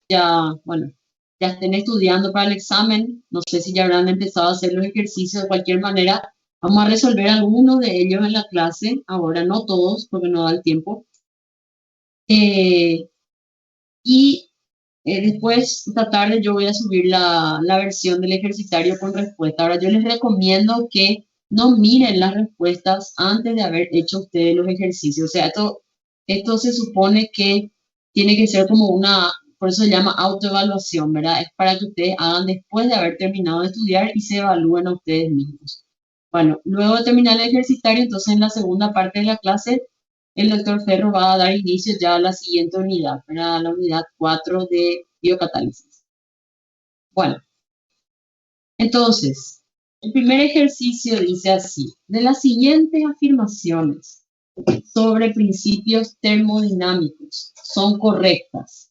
Ya, bueno, ya estén estudiando para el examen, no sé si ya habrán empezado a hacer los ejercicios de cualquier manera. Vamos a resolver algunos de ellos en la clase, ahora no todos, porque no da el tiempo. Eh, y después, esta tarde, yo voy a subir la versión del ejercitario con respuesta. Ahora, yo les recomiendo que no miren las respuestas antes de haber hecho ustedes los ejercicios. O sea, esto se supone que tiene que ser como una, por eso se llama autoevaluación, ¿verdad? Es para que ustedes hagan después de haber terminado de estudiar y se evalúen a ustedes mismos. Bueno, luego de terminar el ejercitario, entonces en la segunda parte de la clase el doctor Ferro va a dar inicio ya a la siguiente unidad, para la unidad 4 de biocatálisis. Bueno, entonces, el primer ejercicio dice así: de las siguientes afirmaciones sobre principios termodinámicos son correctas.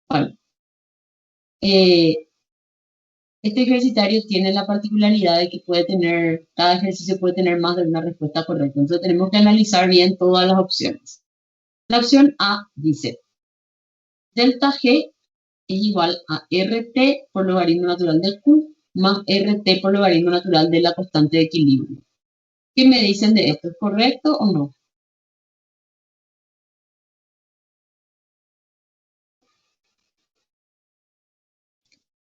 Bueno, eh, este ejercitario tiene la particularidad de que cada ejercicio puede tener más de una respuesta correcta. Entonces tenemos que analizar bien todas las opciones. La opción A dice: delta G es igual a RT por logaritmo natural de Q más RT por logaritmo natural de la constante de equilibrio. ¿Qué me dicen de esto? ¿Es correcto o no?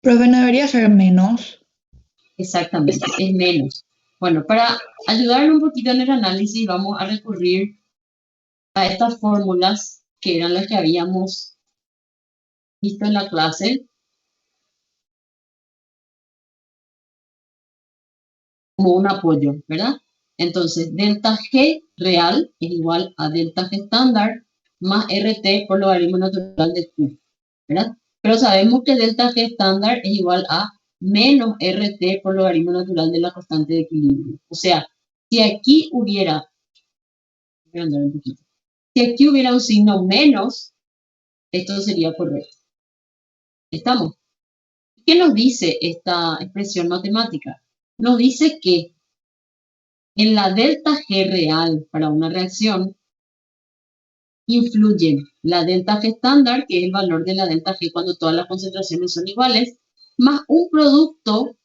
Profe, ¿no debería ser menos? Exactamente, es menos. Bueno, para ayudarle un poquito en el análisis, vamos a recurrir a estas fórmulas que eran las que habíamos visto en la clase como un apoyo, ¿verdad? Entonces, delta G real es igual a delta G estándar más RT por logaritmo natural de Q, ¿verdad? Pero sabemos que delta G estándar es igual a menos RT por logaritmo natural de la constante de equilibrio. O sea, si aquí hubiera, voy a andar un poquito, si aquí hubiera un signo menos, esto sería correcto. ¿Estamos? ¿Qué nos dice esta expresión matemática? Nos dice que en la delta G real para una reacción influyen la delta G estándar, que es el valor de la delta G cuando todas las concentraciones son iguales, más un producto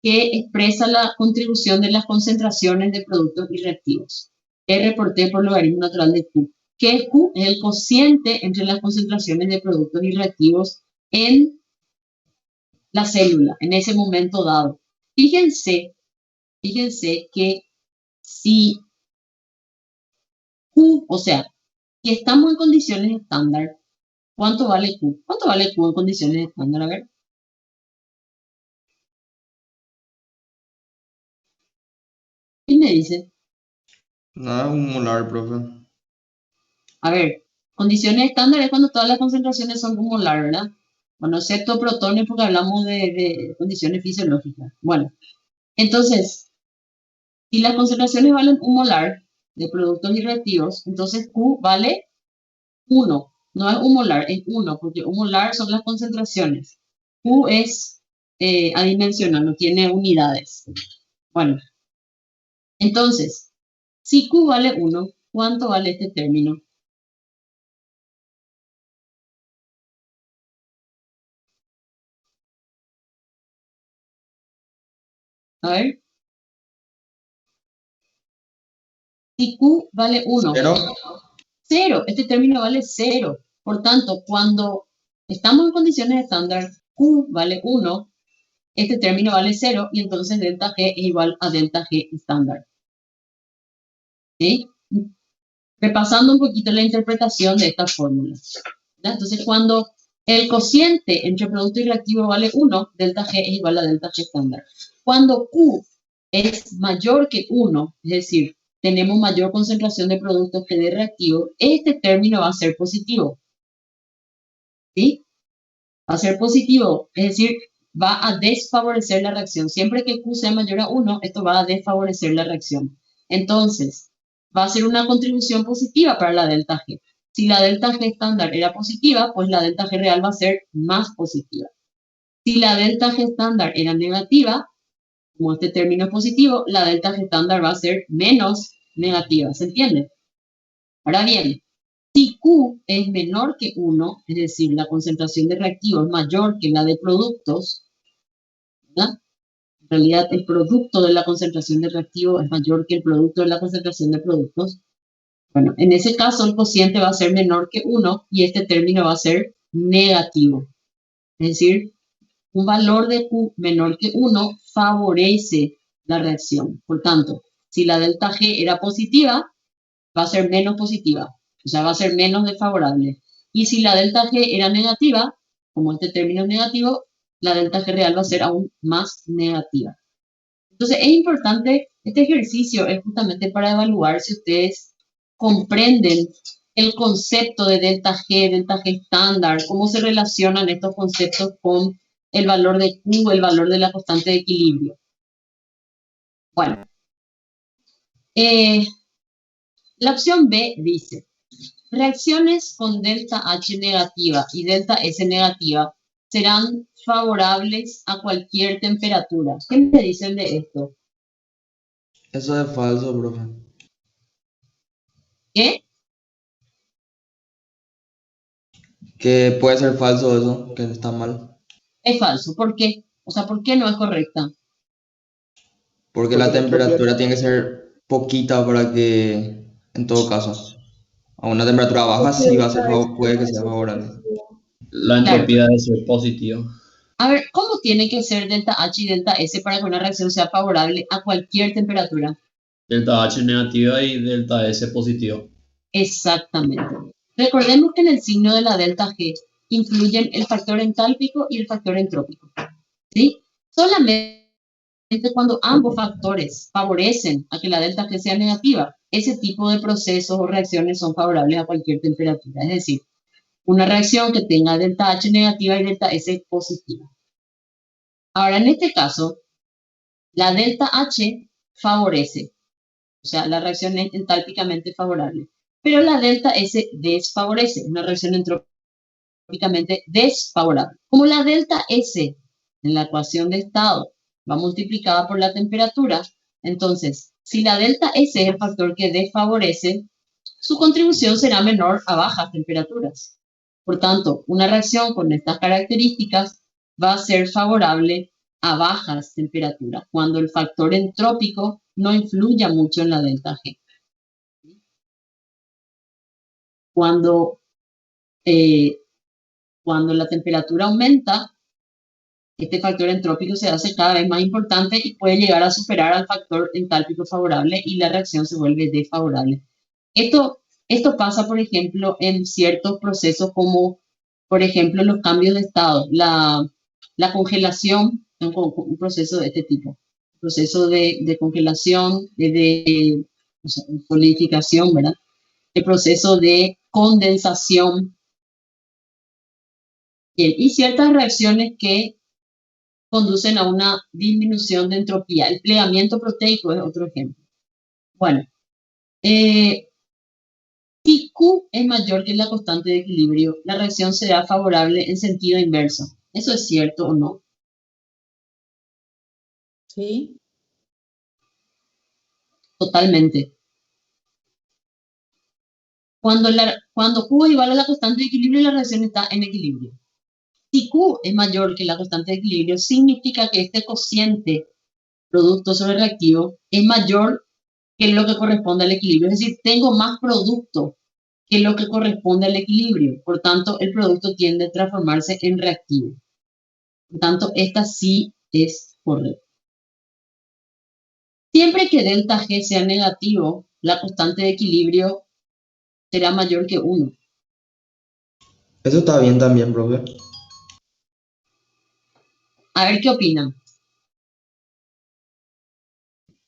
que expresa la contribución de las concentraciones de productos y reactivos. R por T por logaritmo natural de Q. Que es Q? Es el cociente entre las concentraciones de productos y reactivos en la célula, en ese momento dado. Fíjense que si Q, o sea, si estamos en condiciones estándar, ¿cuánto vale Q? ¿Cuánto vale Q en condiciones estándar? A ver. ¿Quién me dice? Nada, un molar, profe. A ver, condiciones estándar es cuando todas las concentraciones son un molar, ¿verdad? Bueno, excepto protones porque hablamos de condiciones fisiológicas. Bueno, entonces, si las concentraciones valen un molar de productos y reactivos, entonces Q vale 1. No es un molar, es 1, porque un molar son las concentraciones. Q es adimensional, no tiene unidades. Bueno, entonces, si Q vale 1, ¿cuánto vale este término? A ver, si Q vale 1, Pero, 0, este término vale 0. Por tanto, cuando estamos en condiciones estándar, Q vale 1, este término vale 0 y entonces delta G es igual a delta G estándar. ¿Sí? Repasando un poquito la interpretación de esta fórmula. Entonces, cuando el cociente entre producto y reactivo vale 1, delta G es igual a delta G estándar. Cuando Q es mayor que 1, es decir, tenemos mayor concentración de productos que de reactivos, este término va a ser positivo. ¿Sí? Va a ser positivo, es decir, va a desfavorecer la reacción. Siempre que Q sea mayor a 1, esto va a desfavorecer la reacción. Entonces, va a ser una contribución positiva para la delta G. Si la delta G estándar era positiva, pues la delta G real va a ser más positiva. Si la delta G estándar era negativa, como este término es positivo, la delta G estándar va a ser menos negativa, ¿se entiende? Ahora bien, si Q es menor que 1, es decir, la concentración de reactivos es mayor que la de productos, ¿verdad? En realidad, el producto de la concentración de reactivos es mayor que el producto de la concentración de productos. Bueno, en ese caso el cociente va a ser menor que 1 y este término va a ser negativo. Es decir, un valor de Q menor que 1 favorece la reacción. Por tanto, si la delta G era positiva, va a ser menos positiva, o sea, va a ser menos desfavorable. Y si la delta G era negativa, como este término es negativo, la delta G real va a ser aún más negativa. Entonces, es importante, este ejercicio es justamente para evaluar si ustedes comprenden el concepto de delta G estándar, cómo se relacionan estos conceptos con el valor de Q, el valor de la constante de equilibrio. Bueno, la opción B dice, reacciones con delta H negativa y delta S negativa serán favorables a cualquier temperatura. ¿Qué me dicen de esto? Eso es falso, profe. ¿Qué? Que puede ser falso eso, que está mal. Es falso. ¿Por qué? O sea, ¿por qué no es correcta? Porque la temperatura tiene que ser poquita para que, en todo caso, a una temperatura baja sí va a ser, puede que sea favorable. La Claro. entropía debe ser positiva. A ver, ¿cómo tiene que ser delta H y delta S para que una reacción sea favorable a cualquier temperatura? Delta H negativa y delta S positiva. Exactamente. Recordemos que en el signo de la delta G influyen el factor entálpico y el factor entrópico. ¿Sí? Solamente cuando ambos factores favorecen a que la delta G sea negativa, ese tipo de procesos o reacciones son favorables a cualquier temperatura. Es decir, una reacción que tenga delta H negativa y delta S positiva. Ahora, en este caso, la delta H favorece, o sea, la reacción es entálpicamente favorable, pero la delta S desfavorece, una reacción entrópicamente desfavorable. Como la delta S en la ecuación de estado va multiplicada por la temperatura, entonces, si la delta S es el factor que desfavorece, su contribución será menor a bajas temperaturas. Por tanto, una reacción con estas características va a ser favorable a bajas temperaturas, cuando el factor entrópico no influya mucho en la delta G. Cuando, cuando la temperatura aumenta, este factor entrópico se hace cada vez más importante y puede llegar a superar al factor entálpico favorable y la reacción se vuelve desfavorable. Esto pasa, por ejemplo, en ciertos procesos como, por ejemplo, los cambios de estado, la congelación, un proceso de este tipo, proceso de congelación, o sea, solidificación, ¿verdad? El proceso de condensación y ciertas reacciones que conducen a una disminución de entropía. El plegamiento proteico es otro ejemplo. Bueno, si Q es mayor que la constante de equilibrio, la reacción será favorable en sentido inverso. ¿Eso es cierto o no? Sí. Totalmente. Cuando Q es igual a la constante de equilibrio, la reacción está en equilibrio. Si Q es mayor que la constante de equilibrio, significa que este cociente producto sobre reactivo es mayor que lo que corresponde al equilibrio. Es decir, tengo más producto que lo que corresponde al equilibrio. Por tanto, el producto tiende a transformarse en reactivo. Por tanto, esta sí es correcta. Siempre que delta G sea negativo, la constante de equilibrio será mayor que 1. Eso está bien también, profe. A ver qué opinan.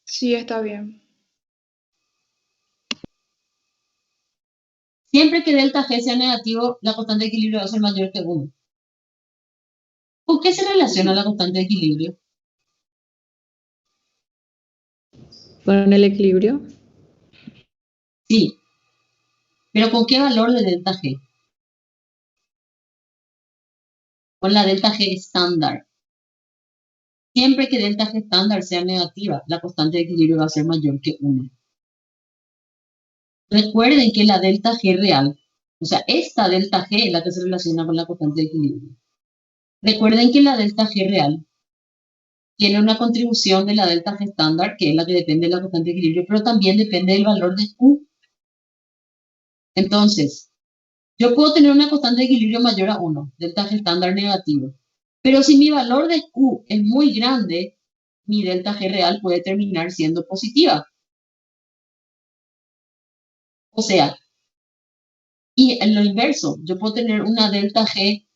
Sí, está bien. Siempre que delta G sea negativo, la constante de equilibrio va a ser mayor que 1. ¿Con qué se relaciona la constante de equilibrio? ¿Con el equilibrio? Sí, pero ¿con qué valor de delta G? Con la delta G estándar. Siempre que delta G estándar sea negativa, la constante de equilibrio va a ser mayor que 1. Recuerden que la delta G real, o sea, esta delta G es la que se relaciona con la constante de equilibrio. Recuerden que la delta G real tiene una contribución de la delta G estándar, que es la que depende de la constante de equilibrio, pero también depende del valor de Q. Entonces, yo puedo tener una constante de equilibrio mayor a 1, delta G estándar negativo. Pero si mi valor de Q es muy grande, mi delta G real puede terminar siendo positiva. O sea, y en lo inverso, yo puedo tener una delta G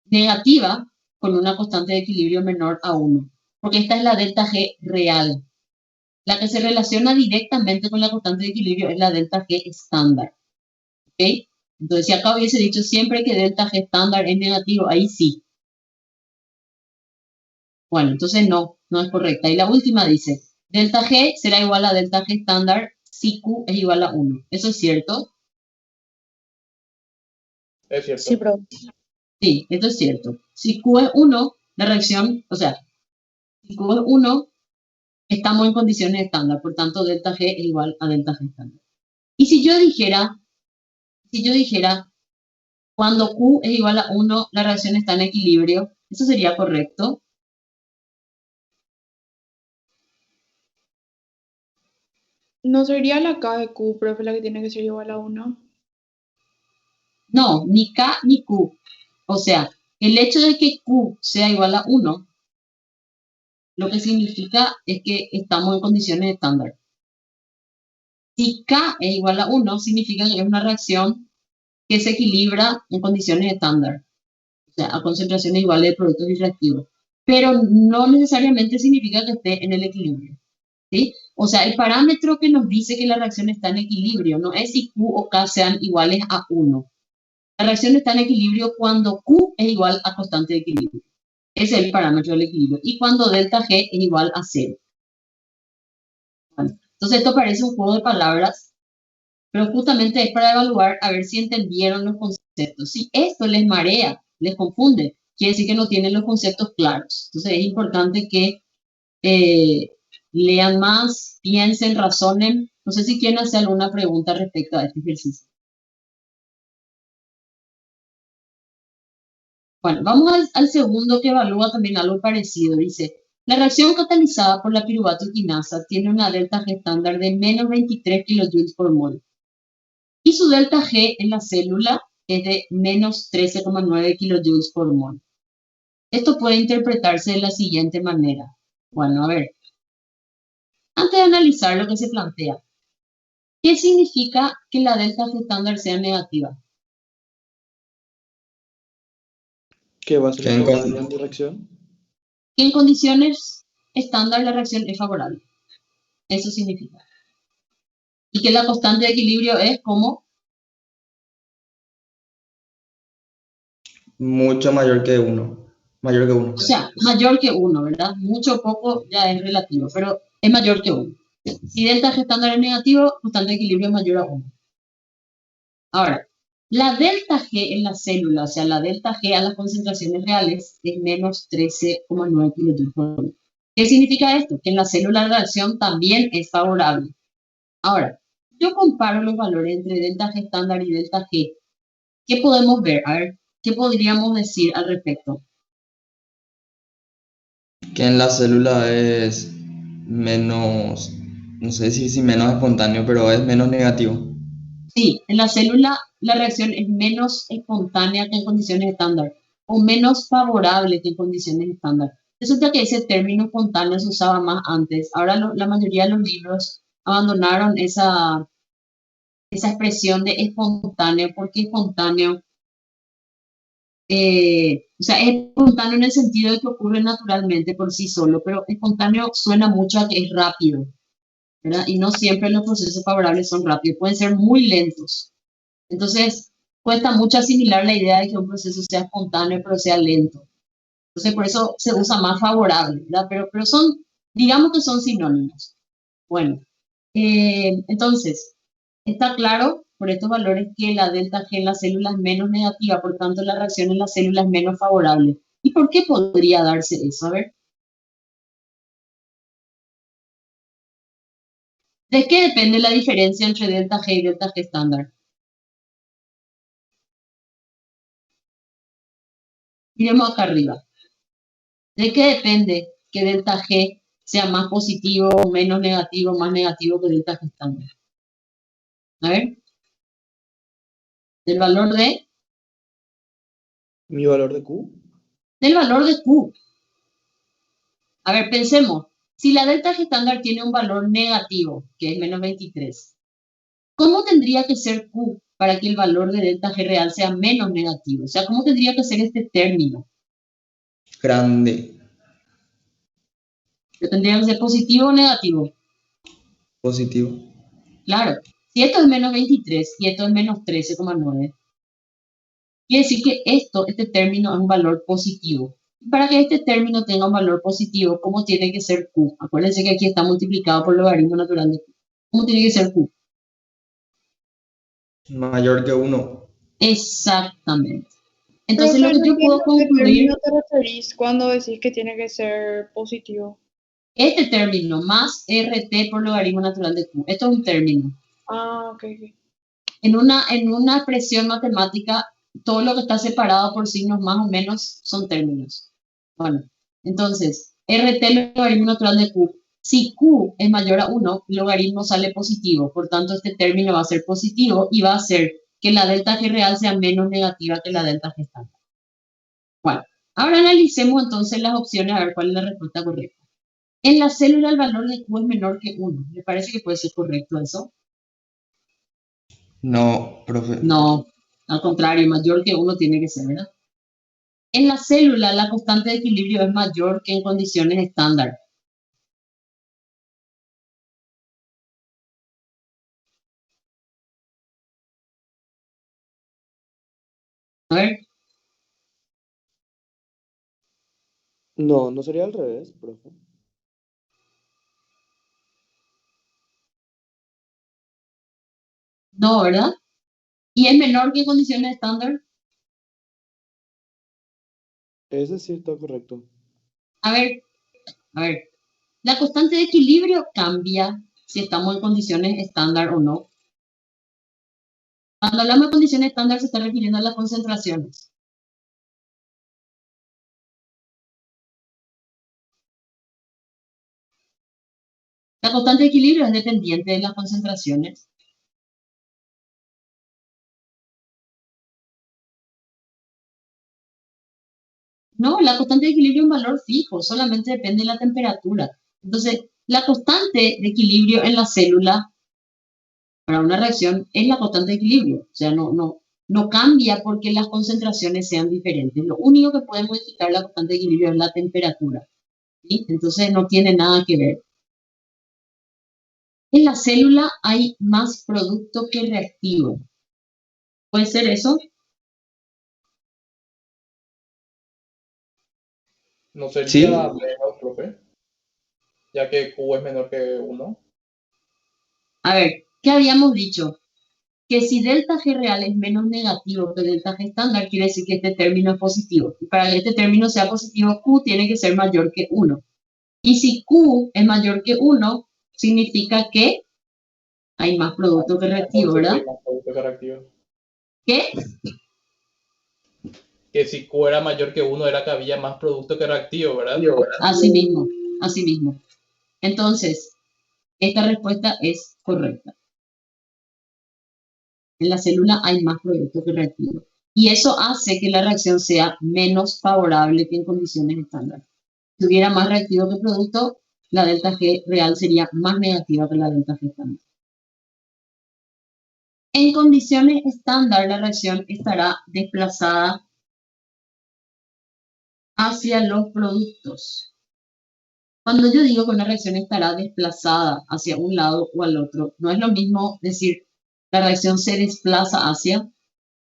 negativa con una constante de equilibrio menor a 1. Porque esta es la delta G real. La que se relaciona directamente con la constante de equilibrio es la delta G estándar. ¿Ok? Entonces, si acá hubiese dicho siempre que delta G estándar es negativo, ahí sí. Bueno, entonces no es correcta. Y la última dice, delta G será igual a delta G estándar si Q es igual a 1. ¿Eso es cierto? Es cierto. Sí, profe. Sí, esto es cierto. Si Q es 1, la reacción, o sea, si Q es 1, estamos en condiciones estándar. Por tanto, delta G es igual a delta G estándar. Y si yo dijera, cuando Q es igual a 1, la reacción está en equilibrio, ¿eso sería correcto? ¿No sería la K de Q, profe, la que tiene que ser igual a 1? No, ni K ni Q. O sea, el hecho de que Q sea igual a 1, lo que significa es que estamos en condiciones estándar. Si K es igual a 1, significa que es una reacción que se equilibra en condiciones estándar. O sea, a concentraciones iguales de productos reactivos. Pero no necesariamente significa que esté en el equilibrio. ¿Sí? O sea, el parámetro que nos dice que la reacción está en equilibrio no es si Q o K sean iguales a 1. La reacción está en equilibrio cuando Q es igual a constante de equilibrio. Ese es el parámetro del equilibrio. Y cuando delta G es igual a 0. ¿Vale? Entonces esto parece un juego de palabras, pero justamente es para evaluar a ver si entendieron los conceptos. Si esto les marea, les confunde, quiere decir que no tienen los conceptos claros. Entonces es importante que lean más, piensen, razonen. No sé si quieren hacer alguna pregunta respecto a este ejercicio. Bueno, vamos al segundo que evalúa también algo parecido. Dice, la reacción catalizada por la piruvato quinasa tiene una delta G estándar de menos 23 kilojoules por mol. Y su delta G en la célula es de menos 13,9 kilojoules por mol. Esto puede interpretarse de la siguiente manera. Bueno, a ver. Antes de analizar lo que se plantea, ¿qué significa que la delta G estándar sea negativa? ¿Qué va a ser Que en favorable con- a mi reacción? Que en condiciones estándar la reacción es favorable. Eso significa. Y que la constante de equilibrio es como mucho mayor que 1. Mayor que 1. o sea, mayor que 1, ¿verdad? Mucho o poco ya es relativo, pero es mayor que 1. Si delta G estándar es negativo, constante de equilibrio es mayor a 1. Ahora, la delta G en la célula, o sea, la delta G a las concentraciones reales es menos 13,9 kilojoules por mol. ¿Qué significa esto? Que en la célula la reacción también es favorable. Ahora, yo comparo los valores entre delta G estándar y delta G. ¿Qué podemos ver? A ver, ¿qué podríamos decir al respecto? Que en la célula es menos, no sé si menos espontáneo, pero es menos negativo. Sí, en la célula la reacción es menos espontánea que en condiciones estándar o menos favorable que en condiciones estándar. Resulta que ese término espontáneo se usaba más antes. Ahora la mayoría de los libros abandonaron esa expresión de espontáneo porque espontáneo, o sea, es espontáneo en el sentido de que ocurre naturalmente por sí solo, pero espontáneo suena mucho a que es rápido, ¿verdad? Y no siempre los procesos favorables son rápidos, pueden ser muy lentos. Entonces, cuesta mucho asimilar la idea de que un proceso sea espontáneo, pero sea lento. Entonces, por eso se usa más favorable, ¿verdad? Pero son, digamos que son sinónimos. Bueno, entonces, está claro por estos valores que la delta G en la célula es menos negativa, por tanto, la reacción en la célula es menos favorable. ¿Y por qué podría darse eso? A ver. ¿De qué depende la diferencia entre delta G y delta G estándar? Miremos acá arriba. ¿De qué depende que delta G sea más positivo o menos negativo, más negativo que delta G estándar? A ver. Del valor Mi valor de Q. del valor de Q. A ver, pensemos. Si la delta G estándar tiene un valor negativo, que es menos 23, ¿cómo tendría que ser Q para que el valor de delta G real sea menos negativo? O sea, ¿cómo tendría que ser este término? Grande, ¿Tendría que ser positivo o negativo? positivo. Claro. Si esto es menos 23 y esto es menos 13,9, quiere decir que este término es un valor positivo. Para que este término tenga un valor positivo, ¿cómo tiene que ser Q? Acuérdense que aquí está multiplicado por logaritmo natural de Q. ¿Cómo tiene que ser Q? Mayor que 1. Exactamente. Entonces lo Profe, que no yo puedo entiendo a qué concluir, término te referís cuando decís que tiene que ser positivo. este término más RT por logaritmo natural de Q, esto es un término. Ah, ok, ok. En una expresión matemática, todo lo que está separado por signos más o menos son términos. Bueno, entonces, RT logaritmo natural de Q. Si Q es mayor a 1, el logaritmo sale positivo. Por tanto, este término va a ser positivo y va a hacer que la delta G real sea menos negativa que la delta G estándar. Bueno, ahora analicemos entonces las opciones a ver cuál es la respuesta correcta. En la célula el valor de Q es menor que 1. ¿Me parece que puede ser correcto eso? No, profe. No, al contrario, mayor que 1 tiene que ser, ¿verdad? En la célula la constante de equilibrio es mayor que en condiciones estándar. A ver, No, no sería al revés, profe. no, ¿verdad? Y es menor que en condiciones estándar. Ese sí está correcto. A ver, a ver. La constante de equilibrio cambia si estamos en condiciones estándar o no. Cuando hablamos de condiciones estándar se está refiriendo a las concentraciones. La constante de equilibrio es dependiente de las concentraciones. No, la constante de equilibrio es un valor fijo, solamente depende de la temperatura. Entonces, la constante de equilibrio en la célula para una reacción es la constante de equilibrio. O sea, no cambia porque las concentraciones sean diferentes. Lo único que puede modificar la constante de equilibrio es la temperatura. ¿Sí? Entonces, no tiene nada que ver. En la célula hay más producto que reactivo. ¿Puede ser eso? No sería Sí, menos, profe, ya que Q es menor que 1. A ver, ¿qué habíamos dicho? Que si delta G real es menos negativo que delta G estándar, quiere decir que este término es positivo. Y para que este término sea positivo, Q tiene que ser mayor que 1. Y si Q es mayor que 1, significa que hay más producto que reactivo, Entonces, ¿verdad? hay más producto que reactivo. ¿Qué? Que si Q era mayor que 1 era que había más producto que reactivo, ¿verdad? Así mismo, así mismo. Entonces, esta respuesta es correcta. En la célula hay más producto que reactivo. Y eso hace que la reacción sea menos favorable que en condiciones estándar. Si hubiera más reactivo que producto, la delta G real sería más negativa que la delta G estándar. En condiciones estándar, la reacción estará desplazada hacia los productos. Cuando yo digo que una reacción estará desplazada hacia un lado o al otro, no es lo mismo decir la reacción se desplaza hacia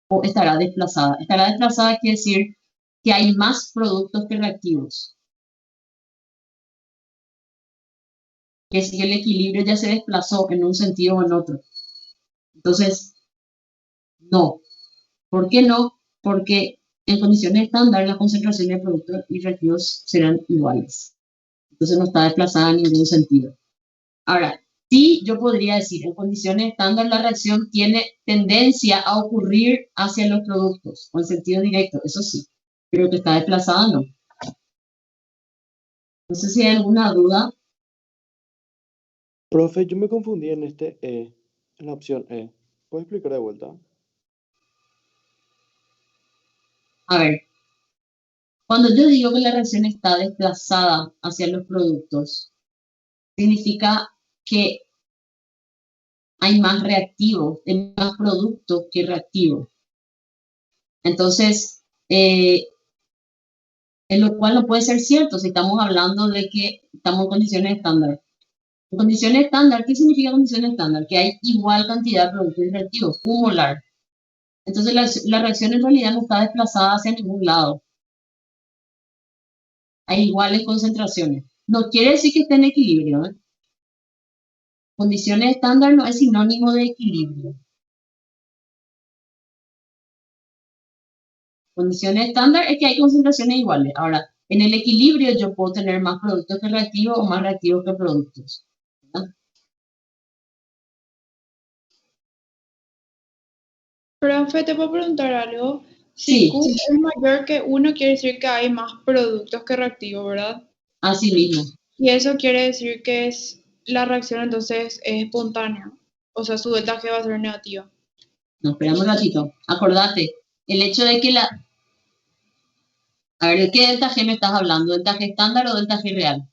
o estará desplazada. Estará desplazada quiere decir que hay más productos que reactivos. Que si el equilibrio ya se desplazó en un sentido o en otro. Entonces, no. ¿Por qué no? Porque en condiciones estándar las concentraciones de productos y reactivos serán iguales. Entonces no está desplazada en ningún sentido. Ahora, Sí, yo podría decir, en condiciones estándar la reacción tiene tendencia a ocurrir hacia los productos, o en sentido directo, eso sí, pero que está desplazada no. No sé si hay alguna duda. Profe, yo me confundí en este E, en la opción E. ¿Puedes explicar de vuelta? A ver, cuando yo digo que la reacción está desplazada hacia los productos, significa que hay más reactivos, hay más productos que reactivos. Entonces, en lo cual no puede ser cierto si estamos hablando de que estamos en condiciones estándar. En condiciones estándar, ¿qué significa condiciones estándar? Que hay igual cantidad de productos y reactivos, un molar. Entonces, la reacción en realidad no está desplazada hacia ningún lado. Hay iguales concentraciones. No quiere decir que esté en equilibrio, ¿eh? Condiciones estándar no es sinónimo de equilibrio. Condiciones estándar es que hay concentraciones iguales. Ahora, en el equilibrio yo puedo tener más productos que reactivos o más reactivos que productos, ¿verdad? Profe, te puedo preguntar algo. Si Sí, Q es mayor que 1, quiere decir que hay más productos que reactivos, ¿verdad? así mismo. Y eso quiere decir que la reacción entonces es espontánea. O sea, su delta G va a ser negativa. No, esperamos un ratito. Acordate, el hecho de que la... A ver, ¿de qué delta G me estás hablando? ¿Delta G estándar o delta G real?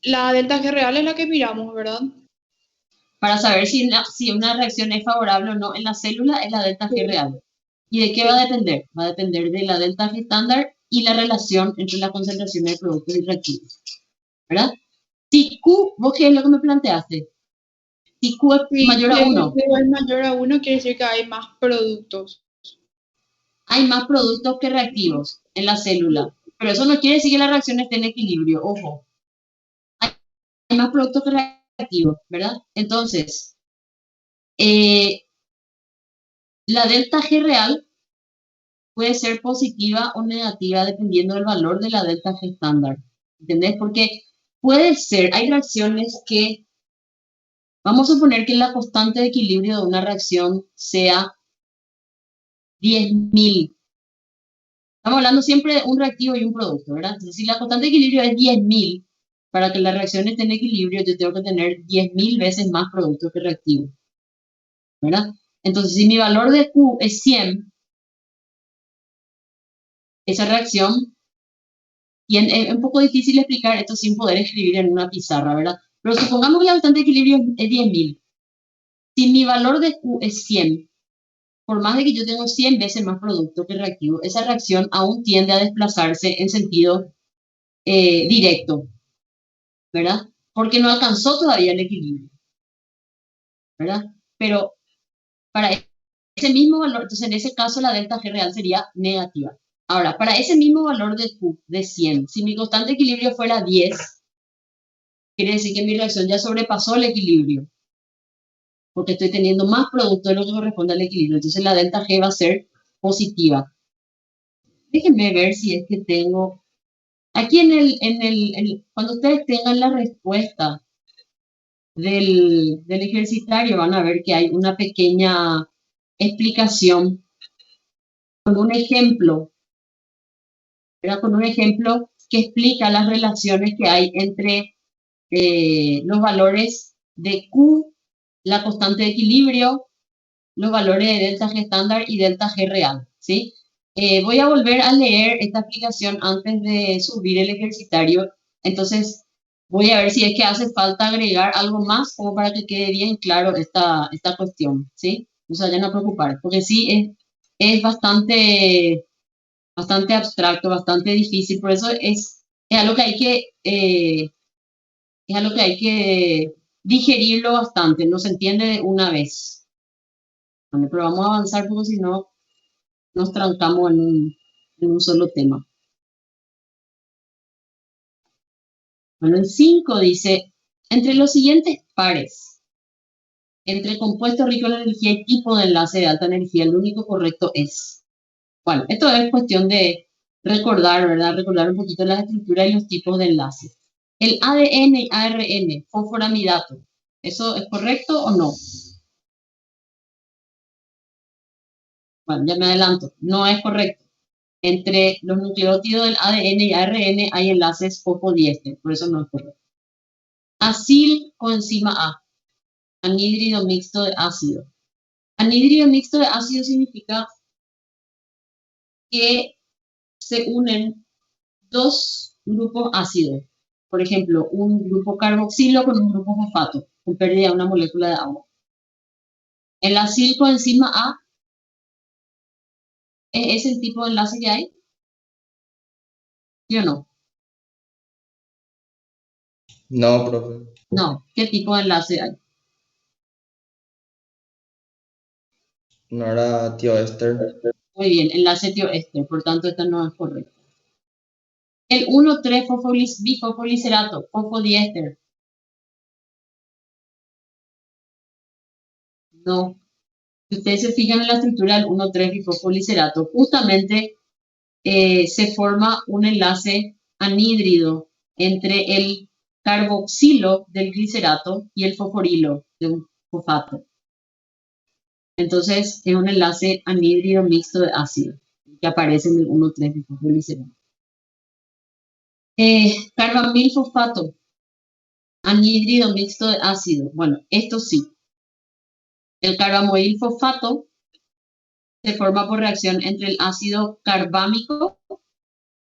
La delta G real es la que miramos, ¿verdad? Para saber si una reacción es favorable o no en la célula es la delta G Sí. real. ¿Y de qué Sí. va a depender? Va a depender de la delta G estándar y la relación entre la concentración de productos y reactivos, ¿verdad? Si Q, ¿vos qué es lo que me planteaste? Si Q es Sí, mayor si a el 1, Q es mayor a 1, quiere decir que hay más productos. hay más productos que reactivos en la célula. Pero eso no quiere decir que la reacción esté en equilibrio, ojo. Hay más productos que reactivos, ¿verdad? Entonces, la delta G real puede ser positiva o negativa dependiendo del valor de la delta G estándar. ¿Entendés? Porque puede ser, hay reacciones que, vamos a suponer que la constante de equilibrio de una reacción sea 10.000. Estamos hablando siempre de un reactivo y un producto, ¿verdad? Entonces, si la constante de equilibrio es 10.000, para que la reacción esté en equilibrio, yo tengo que tener 10.000 veces más productos que reactivos, ¿verdad? Entonces, si mi valor de Q es 100, esa reacción, y es un poco difícil explicar esto sin poder escribir en una pizarra, ¿verdad? Pero supongamos que la constante de equilibrio es 10.000. Si mi valor de Q es 100, por más de que yo tengo 100 veces más producto que reactivo, esa reacción aún tiende a desplazarse en sentido directo, ¿verdad? Porque no alcanzó todavía el equilibrio, ¿verdad? Pero para ese mismo valor, entonces en ese caso la delta G real sería negativa. Ahora, para ese mismo valor de Q de 100, si mi constante de equilibrio fuera 10, quiere decir que mi reacción ya sobrepasó el equilibrio, porque estoy teniendo más producto de lo que corresponde al equilibrio. Entonces la delta G va a ser positiva. Déjenme ver si es que tengo... Aquí cuando ustedes tengan la respuesta del ejercitario, van a ver que hay una pequeña explicación con un ejemplo, ¿verdad? Con un ejemplo que explica las relaciones que hay entre los valores de Q, la constante de equilibrio, los valores de delta G estándar y delta G real, ¿sí? Voy a volver a leer esta explicación antes de subir el ejercitario, entonces voy a ver si es que hace falta agregar algo más como para que quede bien claro esta cuestión, ¿sí? No se vayan a preocupar, porque sí es bastante abstracto, bastante difícil, por eso es algo que hay es algo que hay que digerirlo bastante, no se entiende de una vez. Bueno, pero vamos a avanzar porque si no nos trancamos en un solo tema. Bueno, el 5 dice, entre los siguientes pares, entre compuestos ricos en energía y tipo de enlace de alta energía, el único correcto es. Bueno, esto es cuestión de recordar, ¿verdad? Recordar un poquito las estructuras y los tipos de enlaces. El ADN y ARN, fosforamidato, ¿Eso es correcto o no? Bueno, ya me adelanto. No es correcto. Entre los nucleótidos del ADN y ARN hay enlaces fosfodiéster, por eso no es correcto. Acil coenzima A, anhídrido mixto de ácido. Anhídrido mixto de ácido significa que se unen dos grupos ácidos. Por ejemplo, un grupo carboxilo con un grupo fosfato, con pérdida de una molécula de agua. El acil coenzima A es el tipo de enlace que hay, ¿sí o no? No, profe. No, ¿qué tipo de enlace hay? No era tío Esther. Muy bien, enlace tioéster, por tanto esta no es correcta. El 1,3-bifosfoliserato, fosfodiéster. No. Si ustedes se fijan en la estructura del 1,3-bifosfoliserato, justamente se forma un enlace anhídrido entre el carboxilo del glicerato y el fosforilo de un fosfato. Entonces es un enlace anhídrido mixto de ácido que aparece en el 1,3-bifosfoliserato. Carbamil fosfato, anhídrido mixto de ácido. Bueno, esto sí. El carbamoil fosfato se forma por reacción entre el ácido carbámico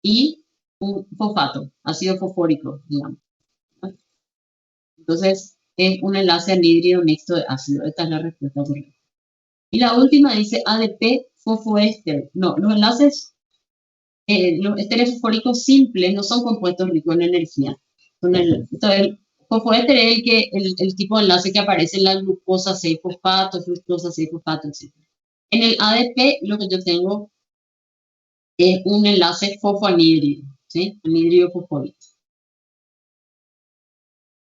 y un fosfato, ácido fosfórico, digamos. Entonces, es un enlace anhídrido mixto de ácido. Esta es la respuesta correcta. Y la última dice ADP fosfoéster. No, los enlaces, los ésteres fosfóricos simples no son compuestos ricos en energía. Entonces, fosfoéster es el tipo de enlace que aparece en la glucosa 6-fosfato, fructosa 6-fosfato, etc. En el ADP lo que yo tengo es un enlace fosfoanhídrido, ¿sí? Anhídrido fosfórico.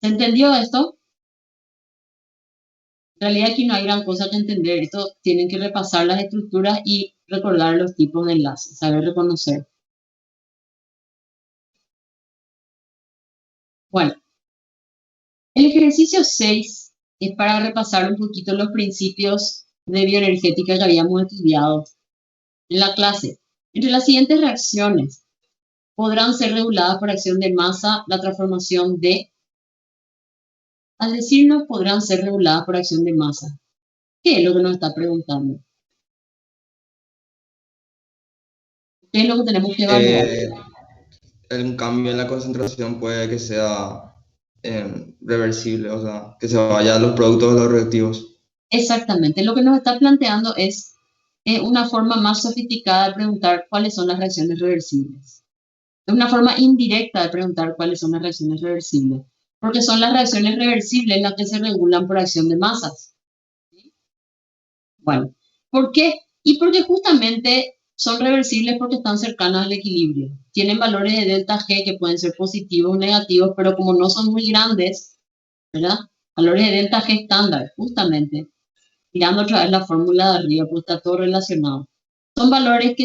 ¿Se entendió esto? En realidad aquí no hay gran cosa que entender. Esto tienen que repasar las estructuras y recordar los tipos de enlaces, saber reconocer. Bueno, el ejercicio 6 es para repasar un poquito los principios de bioenergética que habíamos estudiado en la clase. Entre las siguientes reacciones podrán ser reguladas por acción de masa la transformación de. Al decirnos podrán ser reguladas por acción de masa. ¿Qué es lo que nos está preguntando? ¿Qué es lo que tenemos que evaluar? El cambio en la concentración puede que sea reversible, o sea, que se vaya a los productos de los reactivos. Exactamente. Lo que nos está planteando es una forma más sofisticada de preguntar cuáles son las reacciones reversibles. Es una forma indirecta de preguntar cuáles son las reacciones reversibles. Porque son las reacciones reversibles las que se regulan por acción de masas. Bueno, ¿por qué? Y porque justamente son reversibles porque están cercanas al equilibrio. Tienen valores de delta G que pueden ser positivos o negativos, pero como no son muy grandes, ¿verdad? Valores de delta G estándar, justamente. Mirando otra vez la fórmula de arriba, pues está todo relacionado. Son valores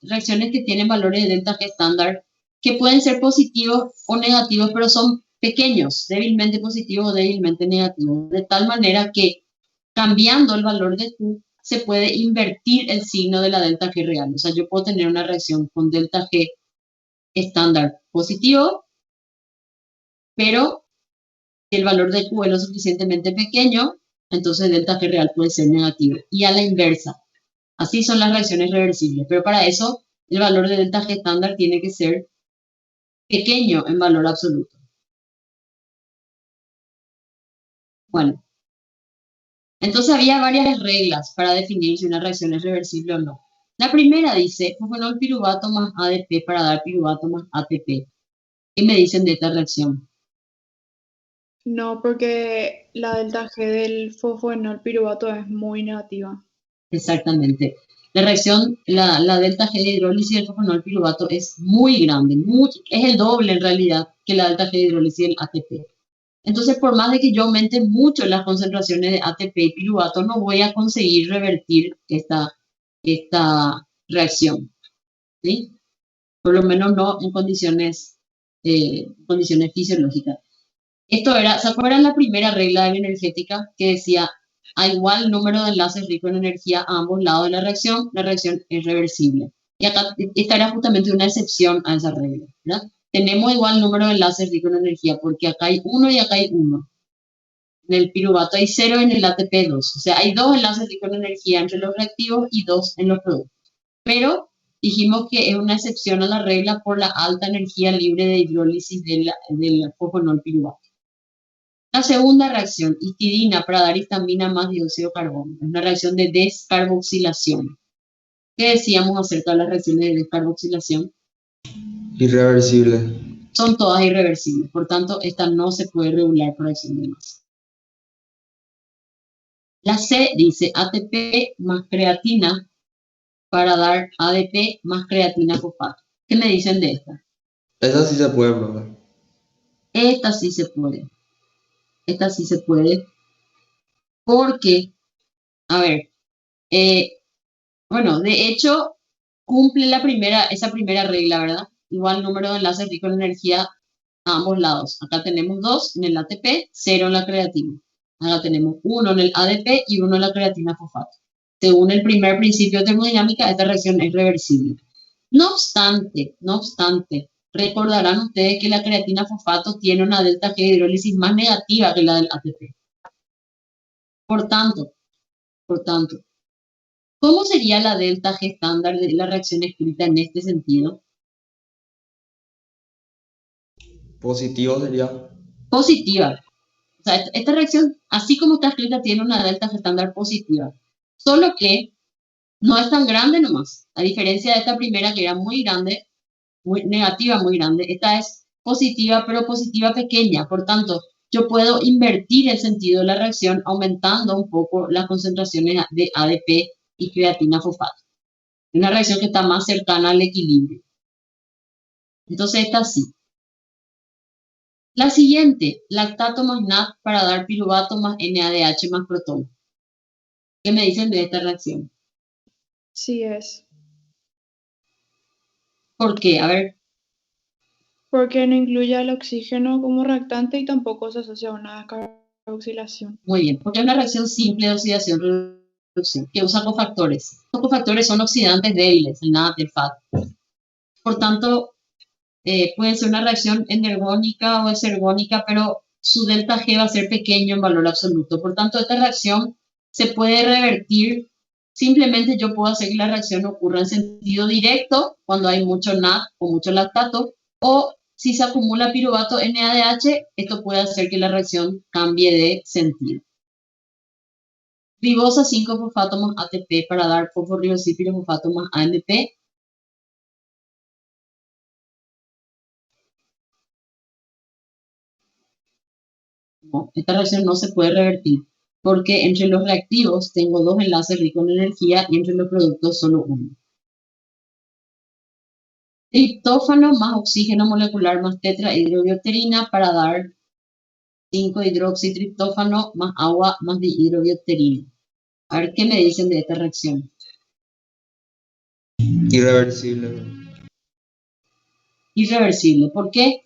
reacciones que tienen valores de delta G estándar que pueden ser positivos o negativos, pero son pequeños, débilmente positivos o débilmente negativos, de tal manera que cambiando el valor de Q se puede invertir el signo de la delta G real. O sea, yo puedo tener una reacción con delta G estándar positivo, pero si el valor de Q es lo suficientemente pequeño, entonces delta G real puede ser negativo. Y a la inversa. Así son las reacciones reversibles. Pero para eso, el valor de delta G estándar tiene que ser pequeño en valor absoluto. Bueno, entonces había varias reglas para definir si una reacción es reversible o no. La primera dice, fosfonol piruvato más ADP para dar piruvato más ATP. ¿Qué me dicen de esta reacción? No, porque la delta G del fosfonol piruvato es muy negativa. Exactamente. La reacción, la delta G de hidrólisis del fosfonol piruvato es muy grande, es el doble en realidad que la delta G de hidrólisis del ATP. Entonces, por más de que yo aumente mucho las concentraciones de ATP y piruvato, no voy a conseguir revertir esta reacción, ¿sí? Por lo menos no en condiciones fisiológicas. Esto era, ¿se acuerdan la primera regla de la energética que decía a igual número de enlaces ricos en energía a ambos lados de la reacción es reversible? Y acá esta era justamente una excepción a esa regla, ¿verdad? Tenemos igual número de enlaces ricos en energía porque acá hay uno y acá hay uno. En el piruvato hay 0, en el ATP 2. O sea, hay 2 enlaces ricos en energía entre los reactivos y 2 en los productos. Pero dijimos que es una excepción a la regla por la alta energía libre de hidrólisis del fosfonol piruvato. La segunda reacción, histidina para dar histamina más dióxido de carbono. Es una reacción de descarboxilación. ¿Qué decíamos acerca de las reacciones de descarboxilación? Irreversible. Son todas irreversibles. Por tanto, esta no se puede regular por acción de masa. La C dice ATP más creatina para dar ADP más creatina fosfato. ¿Qué me dicen de esta? Esa sí se puede, profe. Esta sí se puede. Esta sí se puede. Porque, a ver, bueno, de hecho, cumple esa primera regla, ¿verdad? Igual número de enlaces ricos en energía a ambos lados. Acá tenemos 2 en el ATP, 0 en la creatina. Acá tenemos 1 en el ADP y 1 en la creatina fosfato. Según el primer principio de termodinámica, esta reacción es reversible. No obstante, recordarán ustedes que la creatina fosfato tiene una delta G de hidrólisis más negativa que la del ATP. Por tanto, ¿cómo sería la delta G estándar de la reacción escrita en este sentido? Positivo sería. Positiva. O sea, esta reacción, así como está escrita, tiene una delta G estándar positiva. Solo que no es tan grande nomás. A diferencia de esta primera que era muy grande, muy negativa, muy grande. Esta es positiva, pero positiva pequeña. Por tanto, yo puedo invertir el sentido de la reacción aumentando un poco las concentraciones de ADP y creatina fosfato. Una reacción que está más cercana al equilibrio. Entonces, esta sí. La siguiente, lactato más NAD para dar piruvato más NADH más protón. ¿Qué me dicen de esta reacción? Sí es. ¿Por qué? A ver, Porque no incluye al oxígeno como reactante y tampoco se asocia a una carboxilación. muy bien. Porque es una reacción simple de oxidación-reducción que usa cofactores. Los cofactores son oxidantes débiles, el NAD, el FAD. Por tanto, puede ser una reacción energónica o exergónica, pero su delta G va a ser pequeño en valor absoluto. Por tanto, esta reacción se puede revertir. Simplemente yo puedo hacer que la reacción ocurra en sentido directo cuando hay mucho NAD o mucho lactato, o si se acumula piruvato NADH, esto puede hacer que la reacción cambie de sentido. Ribosa 5-fosfato más ATP para dar fosforribosípiro-fosfato más AMP. No, esta reacción no se puede revertir porque entre los reactivos tengo 2 enlaces ricos en energía y entre los productos solo uno. Triptófano más oxígeno molecular más tetrahidrobiopterina para dar 5-hidroxitriptófano más agua más dihidrobiopterina. A ver qué me dicen de esta reacción. Irreversible. Irreversible. ¿Por qué?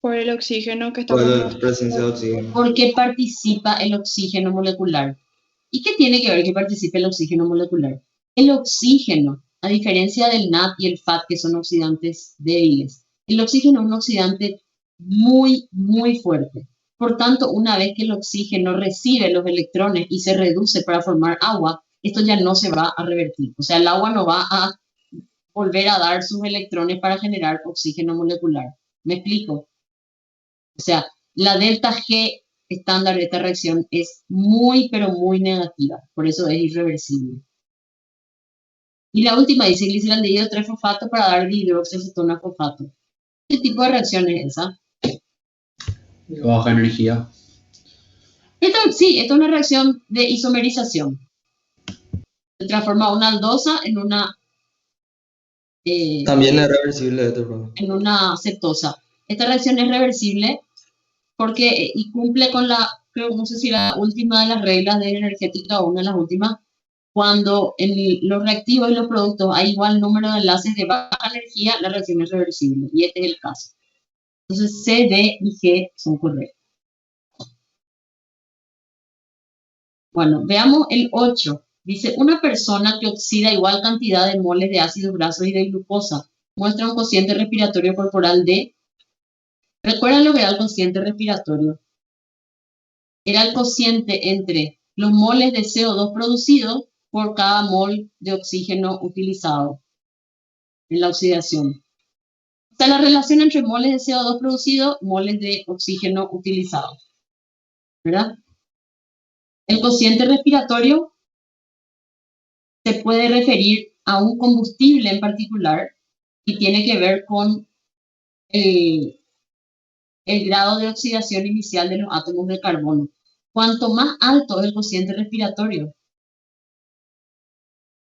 Por el oxígeno que está Por la formado. presencia de oxígeno. Porque participa el oxígeno molecular. ¿Y qué tiene que ver que participe el oxígeno molecular? El oxígeno, a diferencia del NAD y el FAD, que son oxidantes débiles, el oxígeno es un oxidante muy, muy fuerte. Por tanto, una vez que el oxígeno recibe los electrones y se reduce para formar agua, esto ya no se va a revertir. O sea, el agua no va a volver a dar sus electrones para generar oxígeno molecular. ¿Me explico? O sea, la delta G estándar de esta reacción es muy, pero muy negativa. Por eso es irreversible. Y la última dice gliceraldehído 3-fosfato para dar dihidroxiacetona fosfato. ¿Qué tipo de reacción es esa? De baja energía. Sí, esta es una reacción de isomerización. Se transforma una aldosa en una También es reversible esto, profe. en una cetosa. Esta reacción es reversible porque y cumple con la, creo, no sé si la última de las reglas de energética o una de las últimas, cuando en los reactivos y los productos hay igual número de enlaces de baja energía, la reacción es reversible, y este es el caso. Entonces C, D y G son correctos. Bueno, veamos el 8. Dice, una persona que oxida igual cantidad de moles de ácidos grasos y de glucosa muestra un cociente respiratorio corporal de... ¿Recuerdan lo que era el cociente respiratorio? Era el cociente entre los moles de CO2 producidos por cada mol de oxígeno utilizado en la oxidación. O sea, la relación entre moles de CO2 producido, moles de oxígeno utilizado. ¿Verdad? El cociente respiratorio se puede referir a un combustible en particular y tiene que ver con el grado de oxidación inicial de los átomos de carbono. Cuanto más alto es el cociente respiratorio,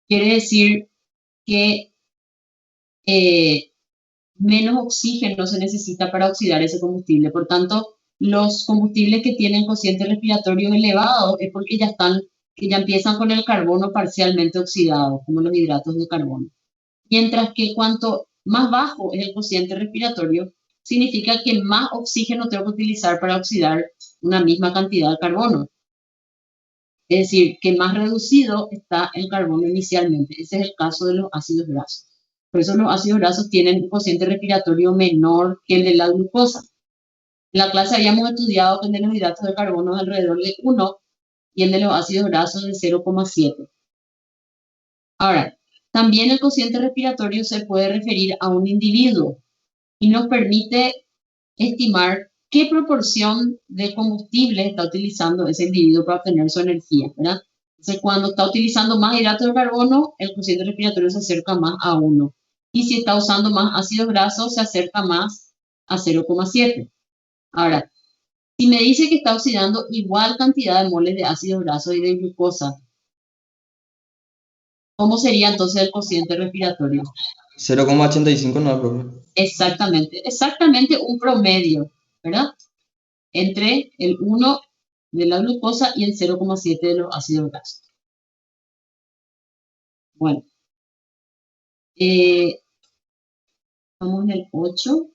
quiere decir que menos oxígeno se necesita para oxidar ese combustible. Por tanto, los combustibles que tienen cociente respiratorio elevado es porque ya empiezan con el carbono parcialmente oxidado, como los hidratos de carbono. Mientras que cuanto más bajo es el cociente respiratorio, significa que más oxígeno tengo que utilizar para oxidar una misma cantidad de carbono. Es decir, que más reducido está el carbono inicialmente. Ese es el caso de los ácidos grasos. Por eso los ácidos grasos tienen un cociente respiratorio menor que el de la glucosa. En la clase habíamos estudiado que el de los hidratos de carbono es alrededor de 1 y el de los ácidos grasos de 0,7. Ahora, también el cociente respiratorio se puede referir a un individuo y nos permite estimar qué proporción de combustible está utilizando ese individuo para obtener su energía, ¿verdad? Entonces, cuando está utilizando más hidratos de carbono, el cociente respiratorio se acerca más a 1. Y si está usando más ácidos grasos, se acerca más a 0,7. Ahora, si me dice que está oxidando igual cantidad de moles de ácidos grasos y de glucosa, ¿cómo sería entonces el cociente respiratorio? 0,85 no, profe. Exactamente un promedio, ¿verdad? Entre el 1 de la glucosa y el 0,7 de los ácidos grasos. Bueno, vamos en el 8.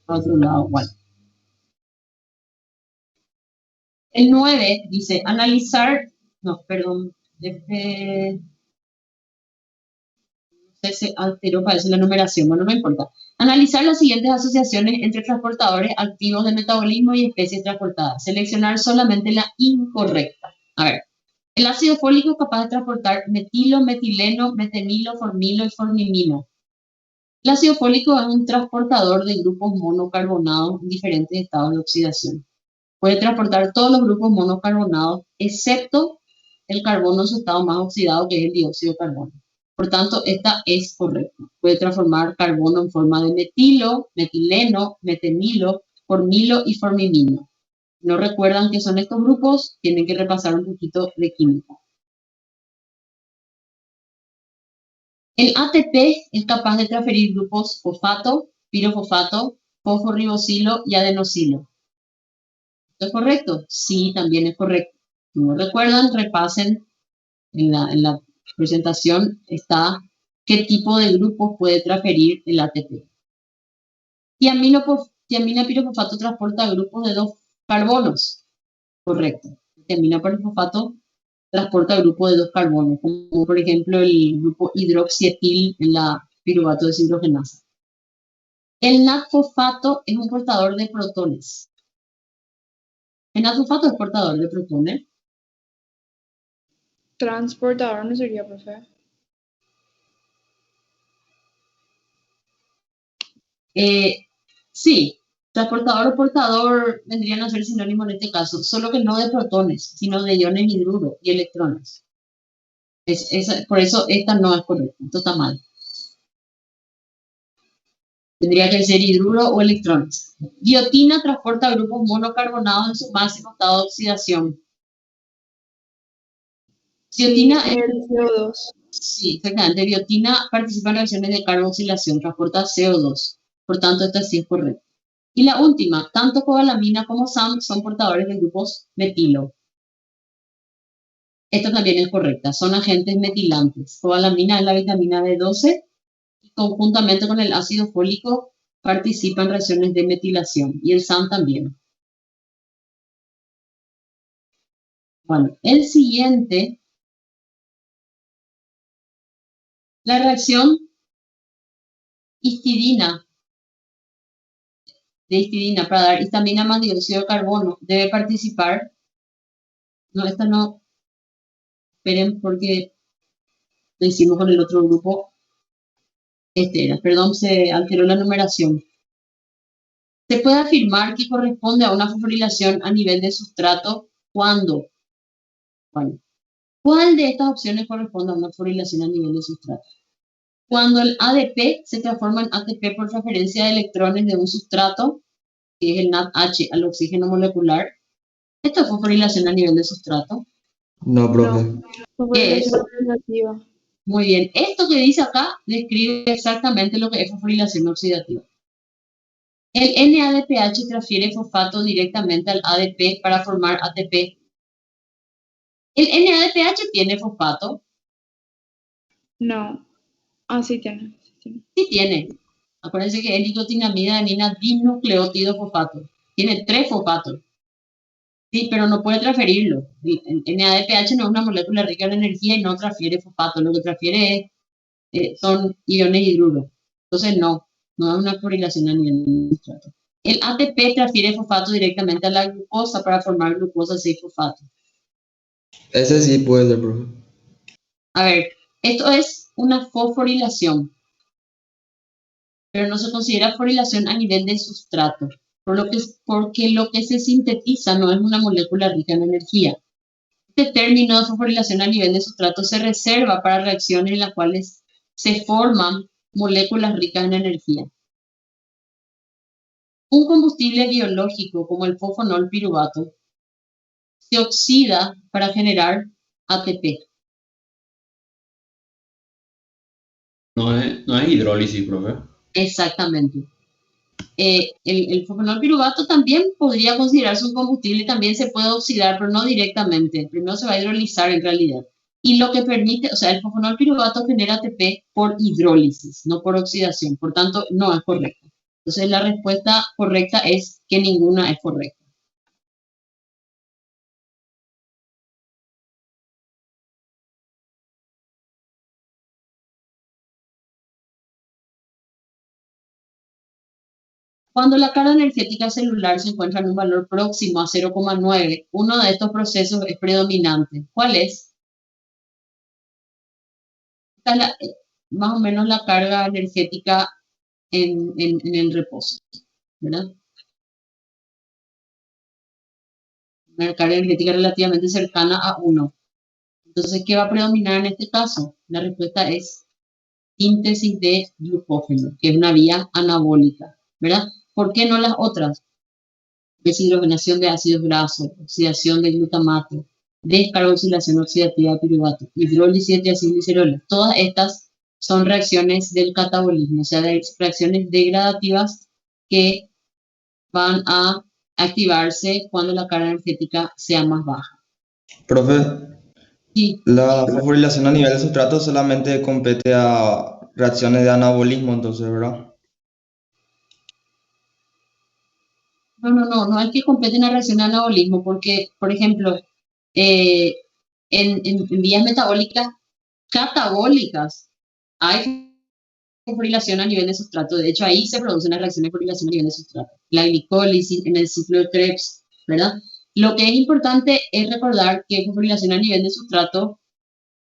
A otro lado, bueno. El 9 dice analizar, no, perdón, se alteró, parece la numeración, bueno, no importa. Analizar las siguientes asociaciones entre transportadores activos de metabolismo y especies transportadas. Seleccionar solamente la incorrecta. A ver, el ácido fólico es capaz de transportar metilo, metileno, metenilo, formilo y formimino. El ácido fólico es un transportador de grupos monocarbonados en diferentes estados de oxidación. Puede transportar todos los grupos monocarbonados, excepto el carbono en su estado más oxidado, que es el dióxido de carbono. Por tanto, esta es correcta. Puede transformar carbono en forma de metilo, metileno, metenilo, formilo y formimino. ¿No recuerdan qué son estos grupos? Tienen que repasar un poquito de química. El ATP es capaz de transferir grupos fosfato, pirofosfato, fosforribosilo y adenosilo. ¿Esto es correcto? Sí, también es correcto. Si no recuerdan, repasen en la presentación está qué tipo de grupos puede transferir el ATP. Tiamina pirofosfato transporta grupos de 2 carbonos. Correcto. Tiamina pirofosfato transporta grupos de 2 carbonos, como por ejemplo el grupo hidroxietil en la piruvato deshidrogenasa. El NADFosfato es un portador de protones. El NADFosfato es portador de protones. Transportador no sería, profe. Sí, transportador o portador vendrían a ser sinónimos en este caso, solo que no de protones, sino de iones hidruro y electrones. Por eso esta no es correcta, esto está mal. Tendría que ser hidruro o electrones. Biotina transporta grupos monocarbonados en su máximo estado de oxidación. Biotina es... El CO2. Sí, exactamente. Biotina participa en reacciones de carboxilación, transporta CO2. Por tanto, esta sí es correcta. Y la última, tanto cobalamina como SAM son portadores de grupos metilo. Esta también es correcta. Son agentes metilantes. Cobalamina es la vitamina B12 y conjuntamente con el ácido fólico participa en reacciones de metilación. Y el SAM también. Bueno, el siguiente, la reacción histidina, de histidina para dar histamina más dióxido de carbono, debe participar. No, esta no. Esperen porque lo hicimos con el otro grupo. Este era, perdón, se alteró la numeración. Se puede afirmar que corresponde a una fosforilación a nivel de sustrato cuando. Bueno, ¿cuál de estas opciones corresponde a una fosforilación a nivel de sustrato? Cuando el ADP se transforma en ATP por transferencia de electrones de un sustrato, que es el NADH al oxígeno molecular. Esto es fosforilación a nivel de sustrato. No, profe. ¿Qué es? Fosforilación oxidativa. Muy bien. Esto que dice acá describe exactamente lo que es fosforilación oxidativa. El NADPH transfiere fosfato directamente al ADP para formar ATP. ¿El NADPH tiene fosfato? No. Ah, sí tiene. Sí tiene. Sí tiene. Acuérdense que es nicotinamida adenina dinucleótido fosfato. Tiene 3 fosfatos. Sí, pero no puede transferirlo. El NADPH no es una molécula rica en energía y no transfiere fosfato. Lo que transfiere son iones hidruros. Entonces no es una fosforilación a nivel de sustrato. El ATP transfiere fosfato directamente a la glucosa para formar glucosa 6-fosfato. Ese sí puede ser, profe. A ver, esto es una fosforilación, pero no se considera fosforilación a nivel de sustrato, porque lo que se sintetiza no es una molécula rica en energía. Este término de fosforilación a nivel de sustrato se reserva para reacciones en las cuales se forman moléculas ricas en energía. Un combustible biológico como el fosfonol piruvato se oxida para generar ATP. No es hidrólisis, profe. Exactamente. El fosfonol piruvato también podría considerarse un combustible y también se puede oxidar, pero no directamente. Primero se va a hidrolizar en realidad. Y lo que permite, o sea, el fosfonol piruvato genera ATP por hidrólisis, no por oxidación. Por tanto, no es correcto. Entonces, la respuesta correcta es que ninguna es correcta. Cuando la carga energética celular se encuentra en un valor próximo a 0,9, uno de estos procesos es predominante. ¿Cuál es? Esta es más o menos la carga energética en el reposo, ¿verdad? Una carga energética relativamente cercana a 1. Entonces, ¿qué va a predominar en este caso? La respuesta es síntesis de glucógeno, que es una vía anabólica, ¿verdad? ¿Por qué no las otras? Deshidrogenación de ácidos grasos, oxidación de glutamato, descarboxilación oxidativa de piruvato, hidrólisis de triacilgliceroles. Todas estas son reacciones del catabolismo, o sea, reacciones degradativas que van a activarse cuando la carga energética sea más baja. Profe, Sí, la fosforilación a nivel de sustrato solamente compete a reacciones de anabolismo, entonces, ¿verdad? no es que complete una reacción de anabolismo, porque, por ejemplo, eh, en vías metabólicas catabólicas hay fosforilación a nivel de sustrato. De hecho, ahí se produce una reacción de fosforilación a nivel de sustrato. La glicólisis en el ciclo de Krebs, ¿verdad? Lo que es importante es recordar que fosforilación a nivel de sustrato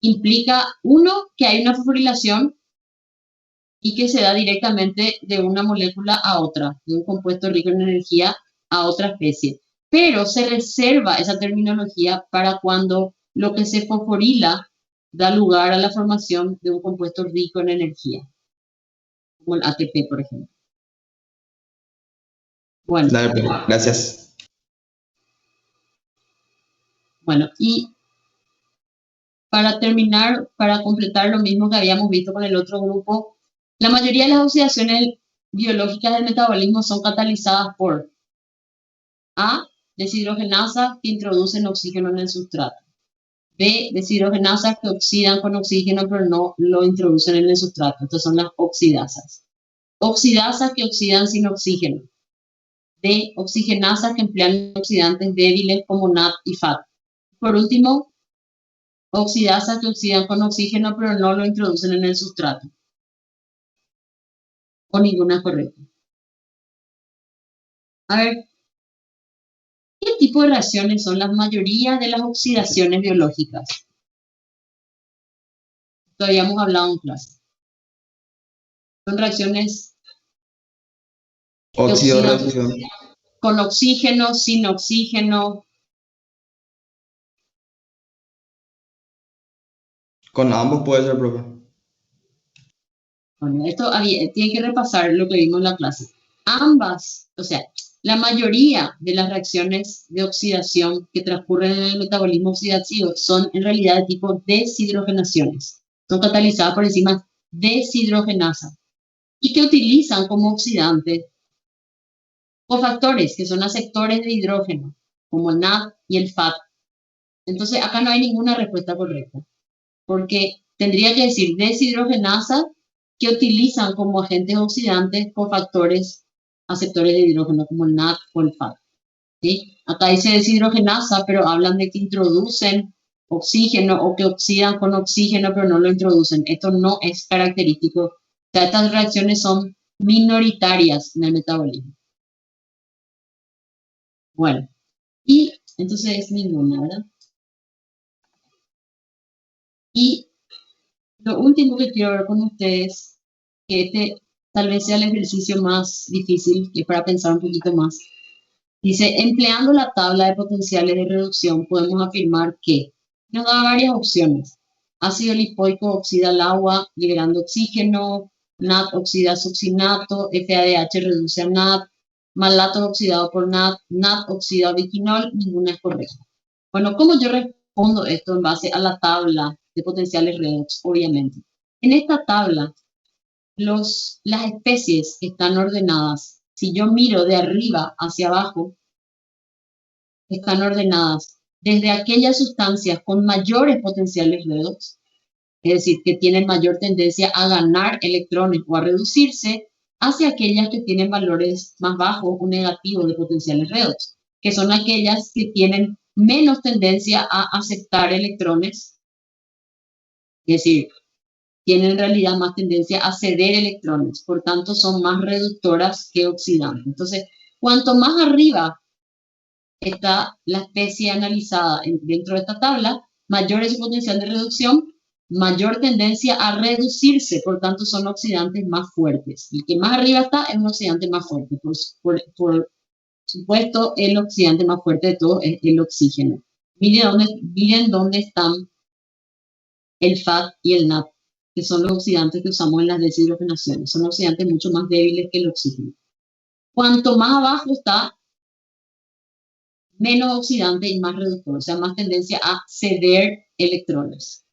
implica, uno, que hay una fosforilación y que se da directamente de una molécula a otra, de un compuesto rico en energía a otra especie. Pero se reserva esa terminología para cuando lo que se fosforila da lugar a la formación de un compuesto rico en energía, como el ATP, por ejemplo. Bueno, Dale, profe, gracias. bueno, y para terminar, para completar lo mismo que habíamos visto con el otro grupo, la mayoría de las oxidaciones biológicas del metabolismo son catalizadas por A, deshidrogenasa que introducen oxígeno en el sustrato. B, deshidrogenasas que oxidan con oxígeno pero no lo introducen en el sustrato. Estas son las oxidasas. Oxidasas que oxidan sin oxígeno. D, oxigenasas que emplean oxidantes débiles como NAD y FAD. Por último, oxidasas que oxidan con oxígeno pero no lo introducen en el sustrato. O ninguna es correcta. A ver, ¿qué tipo de reacciones son la mayoría de las oxidaciones biológicas? Esto habíamos hablado en clase. Son reacciones que Óxido, oxidan reducción. con oxígeno, sin oxígeno. Con ambos puede ser, profe. Bueno, esto tiene que repasar lo que vimos en la clase. Ambas, o sea, la mayoría de las reacciones de oxidación que transcurren en el metabolismo oxidativo son en realidad de tipo deshidrogenaciones. Son catalizadas por enzimas deshidrogenasas y que utilizan como oxidante cofactores que son aceptores de hidrógeno, como el NAD y el FAD. Entonces, acá no hay ninguna respuesta correcta, porque tendría que decir deshidrogenasa que utilizan como agentes oxidantes cofactores aceptores de hidrógeno, como el NAD o el FAD. ¿Sí? Acá dice deshidrogenasa, pero hablan de que introducen oxígeno o que oxidan con oxígeno, pero no lo introducen. Esto no es característico. O sea, estas reacciones son minoritarias en el metabolismo. Bueno, y entonces es ninguna, ¿verdad? Y lo último que quiero ver con ustedes, que este tal vez sea el ejercicio más difícil, que es para pensar un poquito más. Dice, empleando la tabla de potenciales de reducción, podemos afirmar que nos da varias opciones. Ácido lipoico oxida el agua, liberando oxígeno, NAD oxida succinato, FADH reduce a NAD, malato oxidado por NAD, NAD oxida biquinol, ninguna es correcta. Bueno, ¿cómo yo respondo esto en base a la tabla de potenciales redox? Obviamente. En esta tabla, las especies están ordenadas. Si yo miro de arriba hacia abajo, están ordenadas desde aquellas sustancias con mayores potenciales redox, es decir, que tienen mayor tendencia a ganar electrones o a reducirse, hacia aquellas que tienen valores más bajos o negativos de potenciales redox, que son aquellas que tienen menos tendencia a aceptar electrones, es decir, tienen en realidad más tendencia a ceder electrones, por tanto son más reductoras que oxidantes. Entonces, cuanto más arriba está la especie analizada dentro de esta tabla, mayor es su potencial de reducción, mayor tendencia a reducirse, por tanto son oxidantes más fuertes. El que más arriba está es un oxidante más fuerte. Por supuesto, el oxidante más fuerte de todo es el oxígeno. Miren dónde están el FAD y el NAD, que son los oxidantes que usamos en las deshidrogenaciones. Son oxidantes mucho más débiles que el oxígeno. Cuanto más abajo está, menos oxidante y más reductor, o sea, más tendencia a ceder electrones.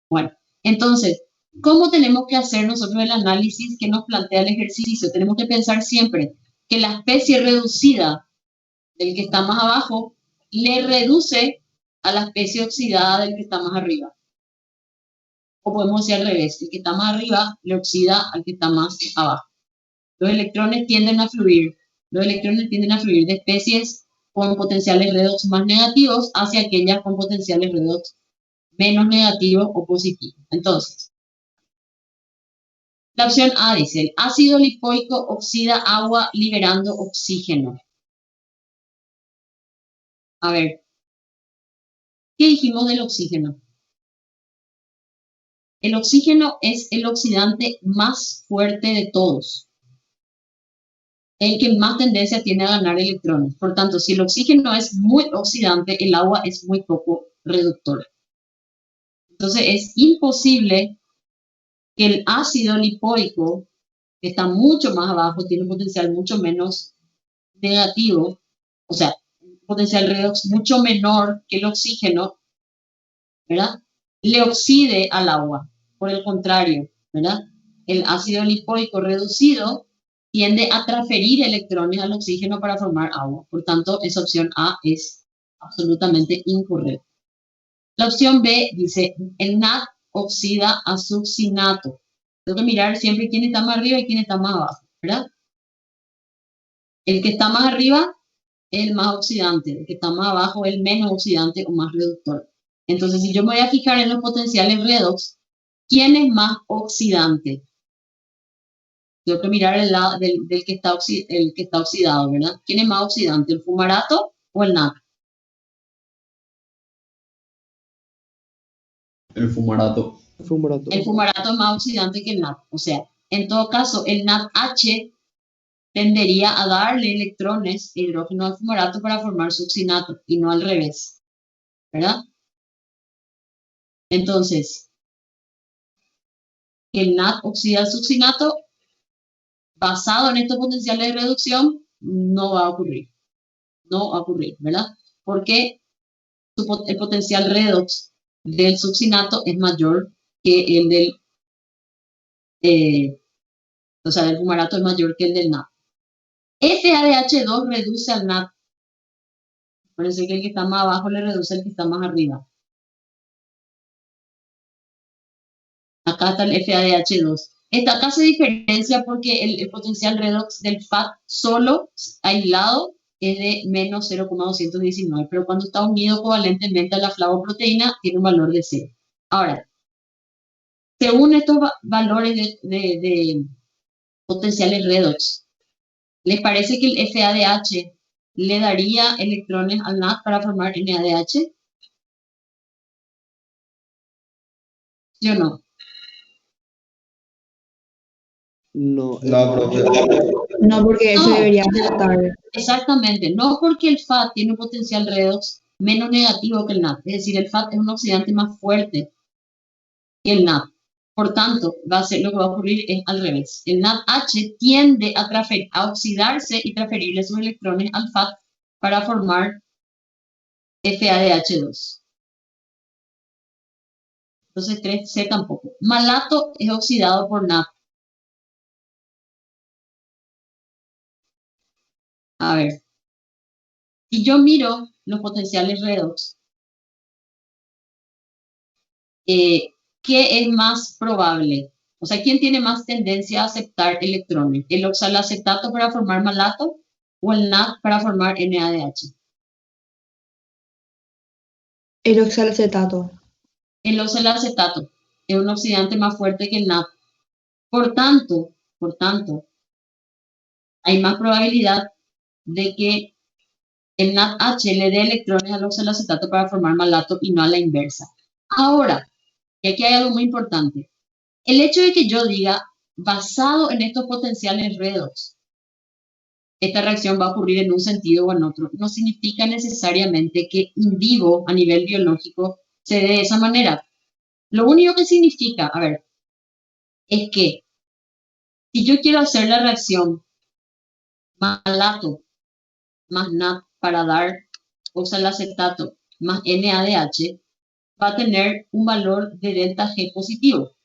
Bueno, entonces, ¿cómo tenemos que hacer nosotros el análisis que nos plantea el ejercicio? Tenemos que pensar siempre que la especie reducida del que está más abajo le reduce a la especie oxidada del que está más arriba. O podemos decir al revés, el que está más arriba le oxida al que está más abajo. Los electrones tienden a fluir de especies con potenciales redox más negativos hacia aquellas con potenciales redox menos negativos o positivos. Entonces, la opción A dice, el ácido lipoico oxida agua liberando oxígeno. A ver, ¿qué dijimos del oxígeno? El oxígeno es el oxidante más fuerte de todos, el que más tendencia tiene a ganar electrones. Por tanto, si el oxígeno es muy oxidante, el agua es muy poco reductora. Entonces, es imposible que el ácido lipoico, que está mucho más abajo, tiene un potencial mucho menos negativo, o sea, un potencial redox mucho menor que el oxígeno, ¿verdad? Le oxide al agua. Por el contrario, ¿verdad? El ácido lipoico reducido tiende a transferir electrones al oxígeno para formar agua. Por tanto, esa opción A es absolutamente incorrecta. La opción B dice, el NAT oxida a succinato. Tengo que mirar siempre quién está más arriba y quién está más abajo, ¿verdad? El que está más arriba es el más oxidante, el que está más abajo es el menos oxidante o más reductor. Entonces, si yo me voy a fijar en los potenciales redox, ¿quién es más oxidante? Tengo que mirar el lado del que está el que está oxidado, ¿verdad? ¿Quién es más oxidante, el fumarato o el NAT? El fumarato. Fumarato. El fumarato es más oxidante que el NAT. O sea, en todo caso, el NADH tendería a darle electrones de hidrógeno al fumarato para formar succinato y no al revés, ¿verdad? Entonces, el NAT oxida al succinato, basado en estos potenciales de reducción, no va a ocurrir. No va a ocurrir, ¿verdad? Porque el potencial redox del succinato es mayor que el del, o sea, del fumarato es mayor que el del NAT. FADH2 reduce al NAT. Parece que el que está más abajo le reduce al que está más arriba. Acá está el FADH2. Acá se diferencia porque el potencial redox del FAT solo, aislado, es de menos 0,219, pero cuando está unido covalentemente a la flavoproteína, tiene un valor de 0. Ahora, según estos valores de potenciales redox, ¿les parece que el FADH le daría electrones al NAT para formar NADH? ¿Sí o no? No, No, profe. No, porque ese No. debería aceptar. Exactamente, no porque el FAT tiene un potencial redox menos negativo que el NAT, es decir, el FAT es un oxidante más fuerte que el NAT. Por tanto, lo que va a ocurrir es al revés. El NADH tiende a oxidarse y transferirle sus electrones al FAT para formar FADH2. Entonces 3C tampoco. Malato es oxidado por NAT. A ver, si yo miro los potenciales redox, ¿qué es más probable? O sea, ¿quién tiene más tendencia a aceptar electrones? ¿El oxalacetato para formar malato o el NAT para formar NADH? El oxalacetato. El oxalacetato es un oxidante más fuerte que el NAT. Por tanto, hay más probabilidad de que el NADH le dé electrones al oxalacetato para formar malato y no a la inversa. Ahora, y aquí hay algo muy importante. El hecho de que yo diga, basado en estos potenciales redox, esta reacción va a ocurrir en un sentido o en otro, no significa necesariamente que in vivo, a nivel biológico, se dé de esa manera. Lo único que significa, a ver, es que si yo quiero hacer la reacción malato más NAT para dar oxalacetato más NADH, va a tener un valor de delta G positivo.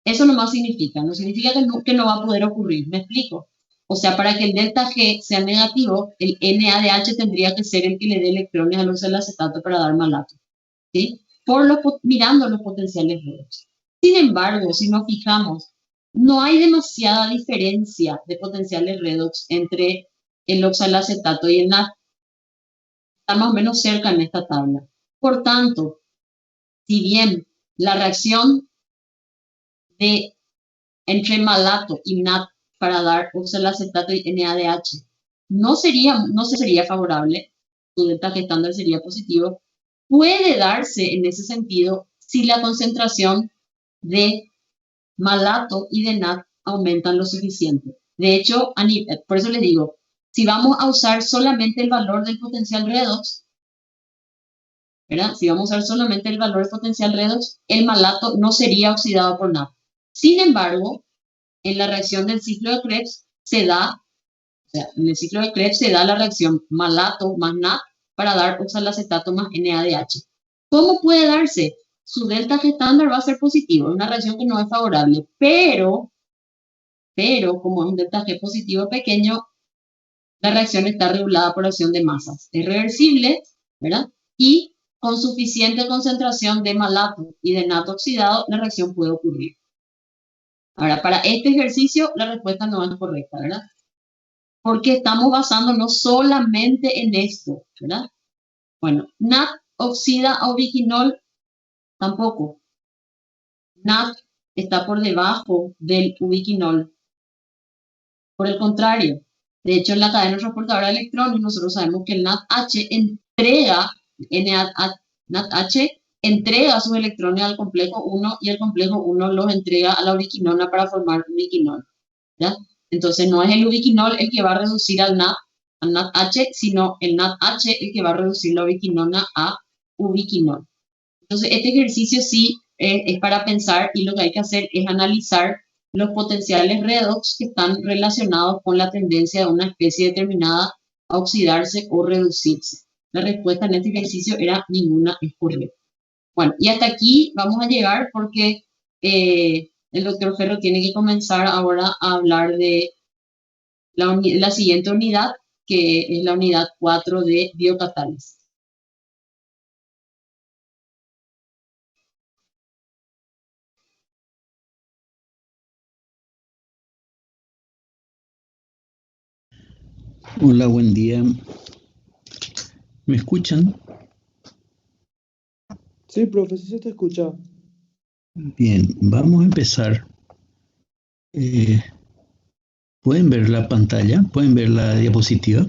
Eso nomás significa, no significa que no va a poder ocurrir, ¿me explico? O sea, para que el delta G sea negativo, el NADH tendría que ser el que le dé electrones al oxalacetato para dar malato, ¿sí? Mirando los potenciales redox. Sin embargo, si nos fijamos, no hay demasiada diferencia de potenciales redox entre el oxalacetato y el NAT. Está más o menos cerca en esta tabla. Por tanto, si bien la reacción entre malato y NAT para dar oxalacetato y NADH no se sería favorable, su delta G estándar sería positivo, puede darse en ese sentido si la concentración de malato y de NAT aumentan lo suficiente. De hecho, por eso les digo, si vamos a usar solamente el valor del potencial redox, ¿verdad? Si vamos a usar solamente el valor del potencial redox, el malato no sería oxidado por NAT. Sin embargo, en la reacción del ciclo de Krebs en el ciclo de Krebs se da la reacción malato más NAT para dar oxalacetato más NADH. ¿Cómo puede darse? Su delta G estándar va a ser positivo, es una reacción que no es favorable, pero como es un delta G positivo pequeño, la reacción está regulada por acción de masas. Es reversible, ¿verdad? Y con suficiente concentración de malato y de NAT oxidado, la reacción puede ocurrir. Ahora, para este ejercicio, la respuesta no es correcta, ¿verdad? Porque estamos basándonos solamente en esto, ¿verdad? Bueno, NAT oxida a ubiquinol, tampoco. NAT está por debajo del ubiquinol. Por el contrario, de hecho, en la cadena transportadora de electrones, nosotros sabemos que el NADH entrega sus electrones al complejo 1 y el complejo 1 los entrega a la ubiquinona para formar ubiquinol, ¿ya? Entonces, no es el ubiquinol el que va a reducir al NADH, sino el NADH el que va a reducir la ubiquinona a ubiquinol. Entonces, este ejercicio sí es para pensar, y lo que hay que hacer es analizar los potenciales redox que están relacionados con la tendencia de una especie determinada a oxidarse o reducirse. La respuesta en este ejercicio era ninguna es correcta. Bueno, y hasta aquí vamos a llegar porque el doctor Ferro tiene que comenzar ahora a hablar de la siguiente unidad, que es la unidad 4 de biocatálisis. Hola, buen día. ¿Me escuchan? Sí, profe, sí se te escucha. Bien, vamos a empezar. ¿Pueden ver la pantalla? ¿Pueden ver la diapositiva?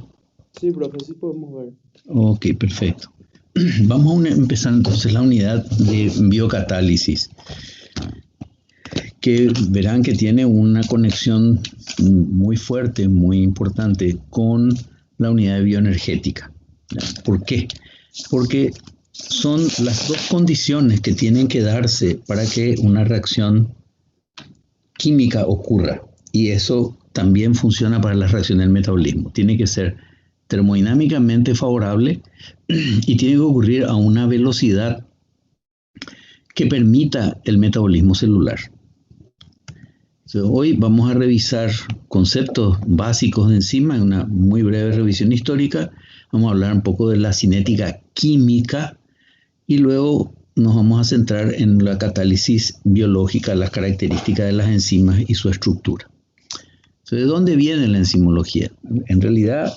Sí, profe, sí podemos ver. Ok, perfecto. Vamos a empezar entonces la unidad de biocatálisis, que verán que tiene una conexión muy fuerte, muy importante con la unidad de bioenergética. ¿Por qué? Porque son las dos condiciones que tienen que darse para que una reacción química ocurra. Y eso también funciona para la reacción del metabolismo. Tiene que ser termodinámicamente favorable y tiene que ocurrir a una velocidad que permita el metabolismo celular. Hoy vamos a revisar conceptos básicos de enzimas, en una muy breve revisión histórica. Vamos a hablar un poco de la cinética química y luego nos vamos a centrar en la catálisis biológica, las características de las enzimas y su estructura. ¿De dónde viene la enzimología? En realidad,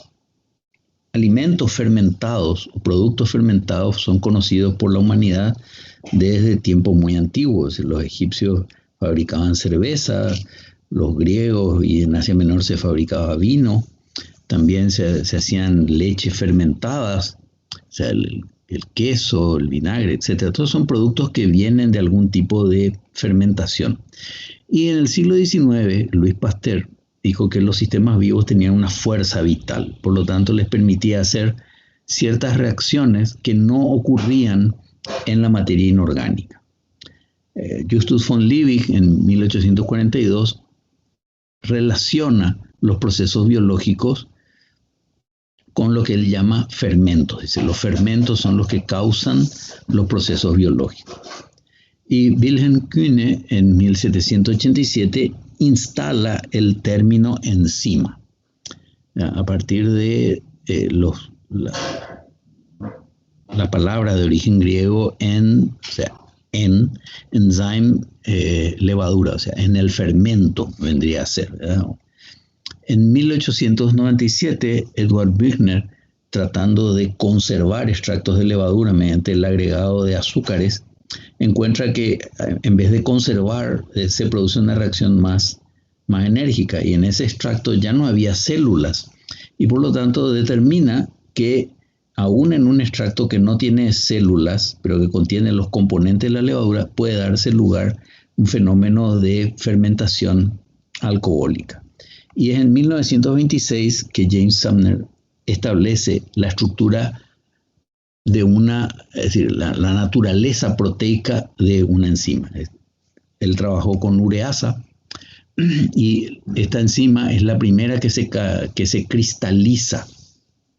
alimentos fermentados o productos fermentados son conocidos por la humanidad desde tiempos muy antiguos. Los egipcios fabricaban cerveza, los griegos y en Asia Menor se fabricaba vino, también se hacían leches fermentadas, o sea, el queso, el vinagre, etc. Todos son productos que vienen de algún tipo de fermentación. Y en el siglo XIX, Louis Pasteur dijo que los sistemas vivos tenían una fuerza vital, por lo tanto les permitía hacer ciertas reacciones que no ocurrían en la materia inorgánica. Justus von Liebig en 1842 relaciona los procesos biológicos con lo que él llama fermentos. Dice, los fermentos son los que causan los procesos biológicos. Y Wilhelm Kühne en 1787 instala el término enzima. A partir de la palabra de origen griego enzyme, levadura, o sea, en el fermento vendría a ser, ¿verdad? En 1897, Edward Büchner, tratando de conservar extractos de levadura mediante el agregado de azúcares, encuentra que en vez de conservar, se produce una reacción más enérgica y en ese extracto ya no había células y por lo tanto determina que aún en un extracto que no tiene células, pero que contiene los componentes de la levadura, puede darse lugar un fenómeno de fermentación alcohólica. Y es en 1926 que James Sumner establece la estructura de es decir, la naturaleza proteica de una enzima. Él trabajó con ureasa y esta enzima es la primera que se cristaliza.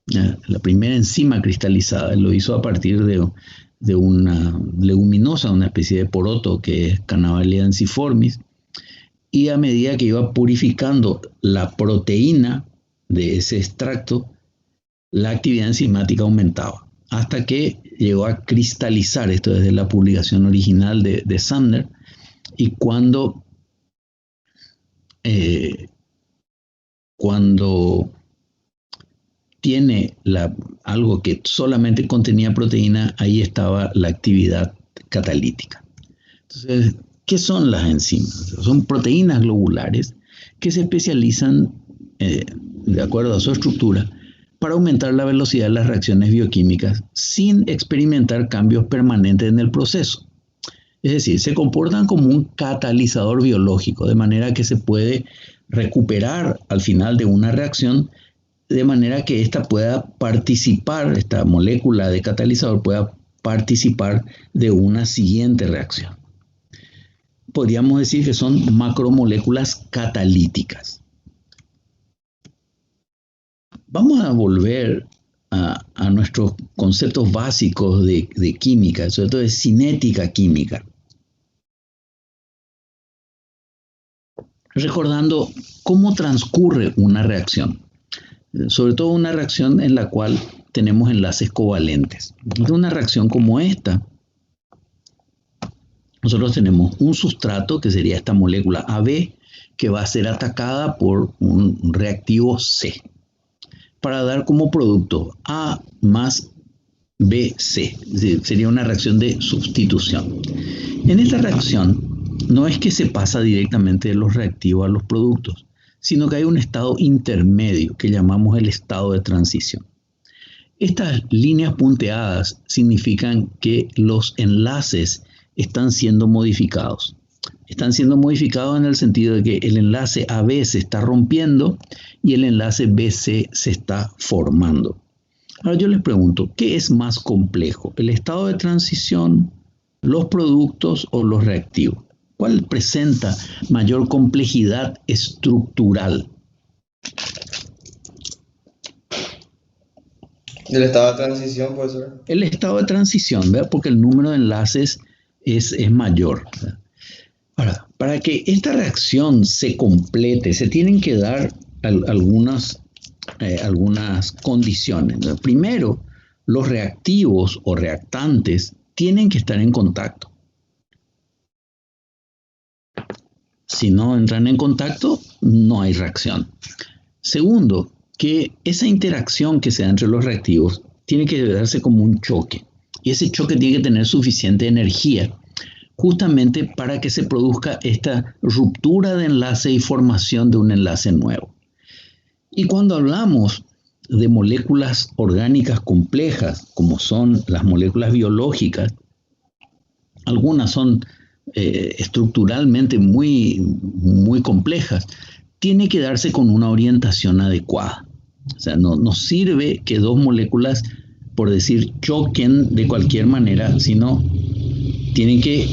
La primera enzima cristalizada lo hizo a partir de una leguminosa, una especie de poroto que es Cannabalia ensiformis, y a medida que iba purificando la proteína de ese extracto, la actividad enzimática aumentaba, hasta que llegó a cristalizar esto desde la publicación original de Sandler, y cuando tiene algo que solamente contenía proteína, ahí estaba la actividad catalítica. Entonces, ¿qué son las enzimas? Son proteínas globulares que se especializan, de acuerdo a su estructura, para aumentar la velocidad de las reacciones bioquímicas sin experimentar cambios permanentes en el proceso. Es decir, se comportan como un catalizador biológico, de manera que se puede recuperar al final de una reacción, de manera que esta pueda participar, esta molécula de catalizador pueda participar de una siguiente reacción. Podríamos decir que son macromoléculas catalíticas. Vamos a volver a nuestros conceptos básicos de química, sobre todo de cinética química. Recordando cómo transcurre una reacción, sobre todo una reacción en la cual tenemos enlaces covalentes. En una reacción como esta, nosotros tenemos un sustrato, que sería esta molécula AB, que va a ser atacada por un reactivo C, para dar como producto A más BC. Sería una reacción de sustitución. En esta reacción, no es que se pasa directamente de los reactivos a los productos, sino que hay un estado intermedio que llamamos el estado de transición. Estas líneas punteadas significan que los enlaces están siendo modificados. Están siendo modificados en el sentido de que el enlace AB se está rompiendo y el enlace BC se está formando. Ahora yo les pregunto, ¿qué es más complejo? ¿El estado de transición, los productos o los reactivos? ¿Cuál presenta mayor complejidad estructural? ¿Del estado de transición puede ser? El estado de transición, ¿verdad? Porque el número de enlaces es mayor, ¿verdad? Ahora, para que esta reacción se complete, se tienen que dar algunas condiciones, ¿verdad? Primero, los reactivos o reactantes tienen que estar en contacto. Si no entran en contacto, no hay reacción. Segundo, que esa interacción que se da entre los reactivos tiene que darse como un choque. Y ese choque tiene que tener suficiente energía, justamente para que se produzca esta ruptura de enlace y formación de un enlace nuevo. Y cuando hablamos de moléculas orgánicas complejas, como son las moléculas biológicas, algunas son estructuralmente muy complejas, tiene que darse con una orientación adecuada. O sea, no sirve que dos moléculas, por decir, choquen de cualquier manera, sino tienen que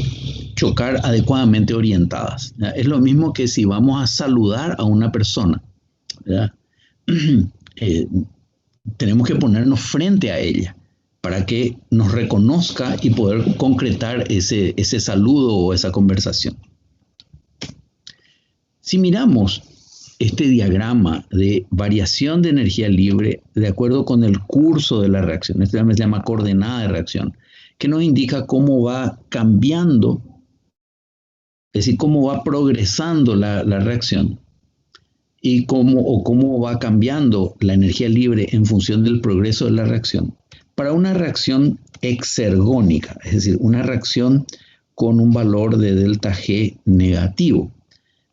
chocar adecuadamente orientadas, ¿ya? Es lo mismo que si vamos a saludar a una persona, ¿ya? Tenemos que ponernos frente a ella para que nos reconozca y poder concretar ese saludo o esa conversación. Si miramos este diagrama de variación de energía libre de acuerdo con el curso de la reacción, este se llama coordenada de reacción, que nos indica cómo va cambiando, es decir, cómo va progresando la reacción y cómo va cambiando la energía libre en función del progreso de la reacción. Para una reacción exergónica, es decir, una reacción con un valor de delta G negativo.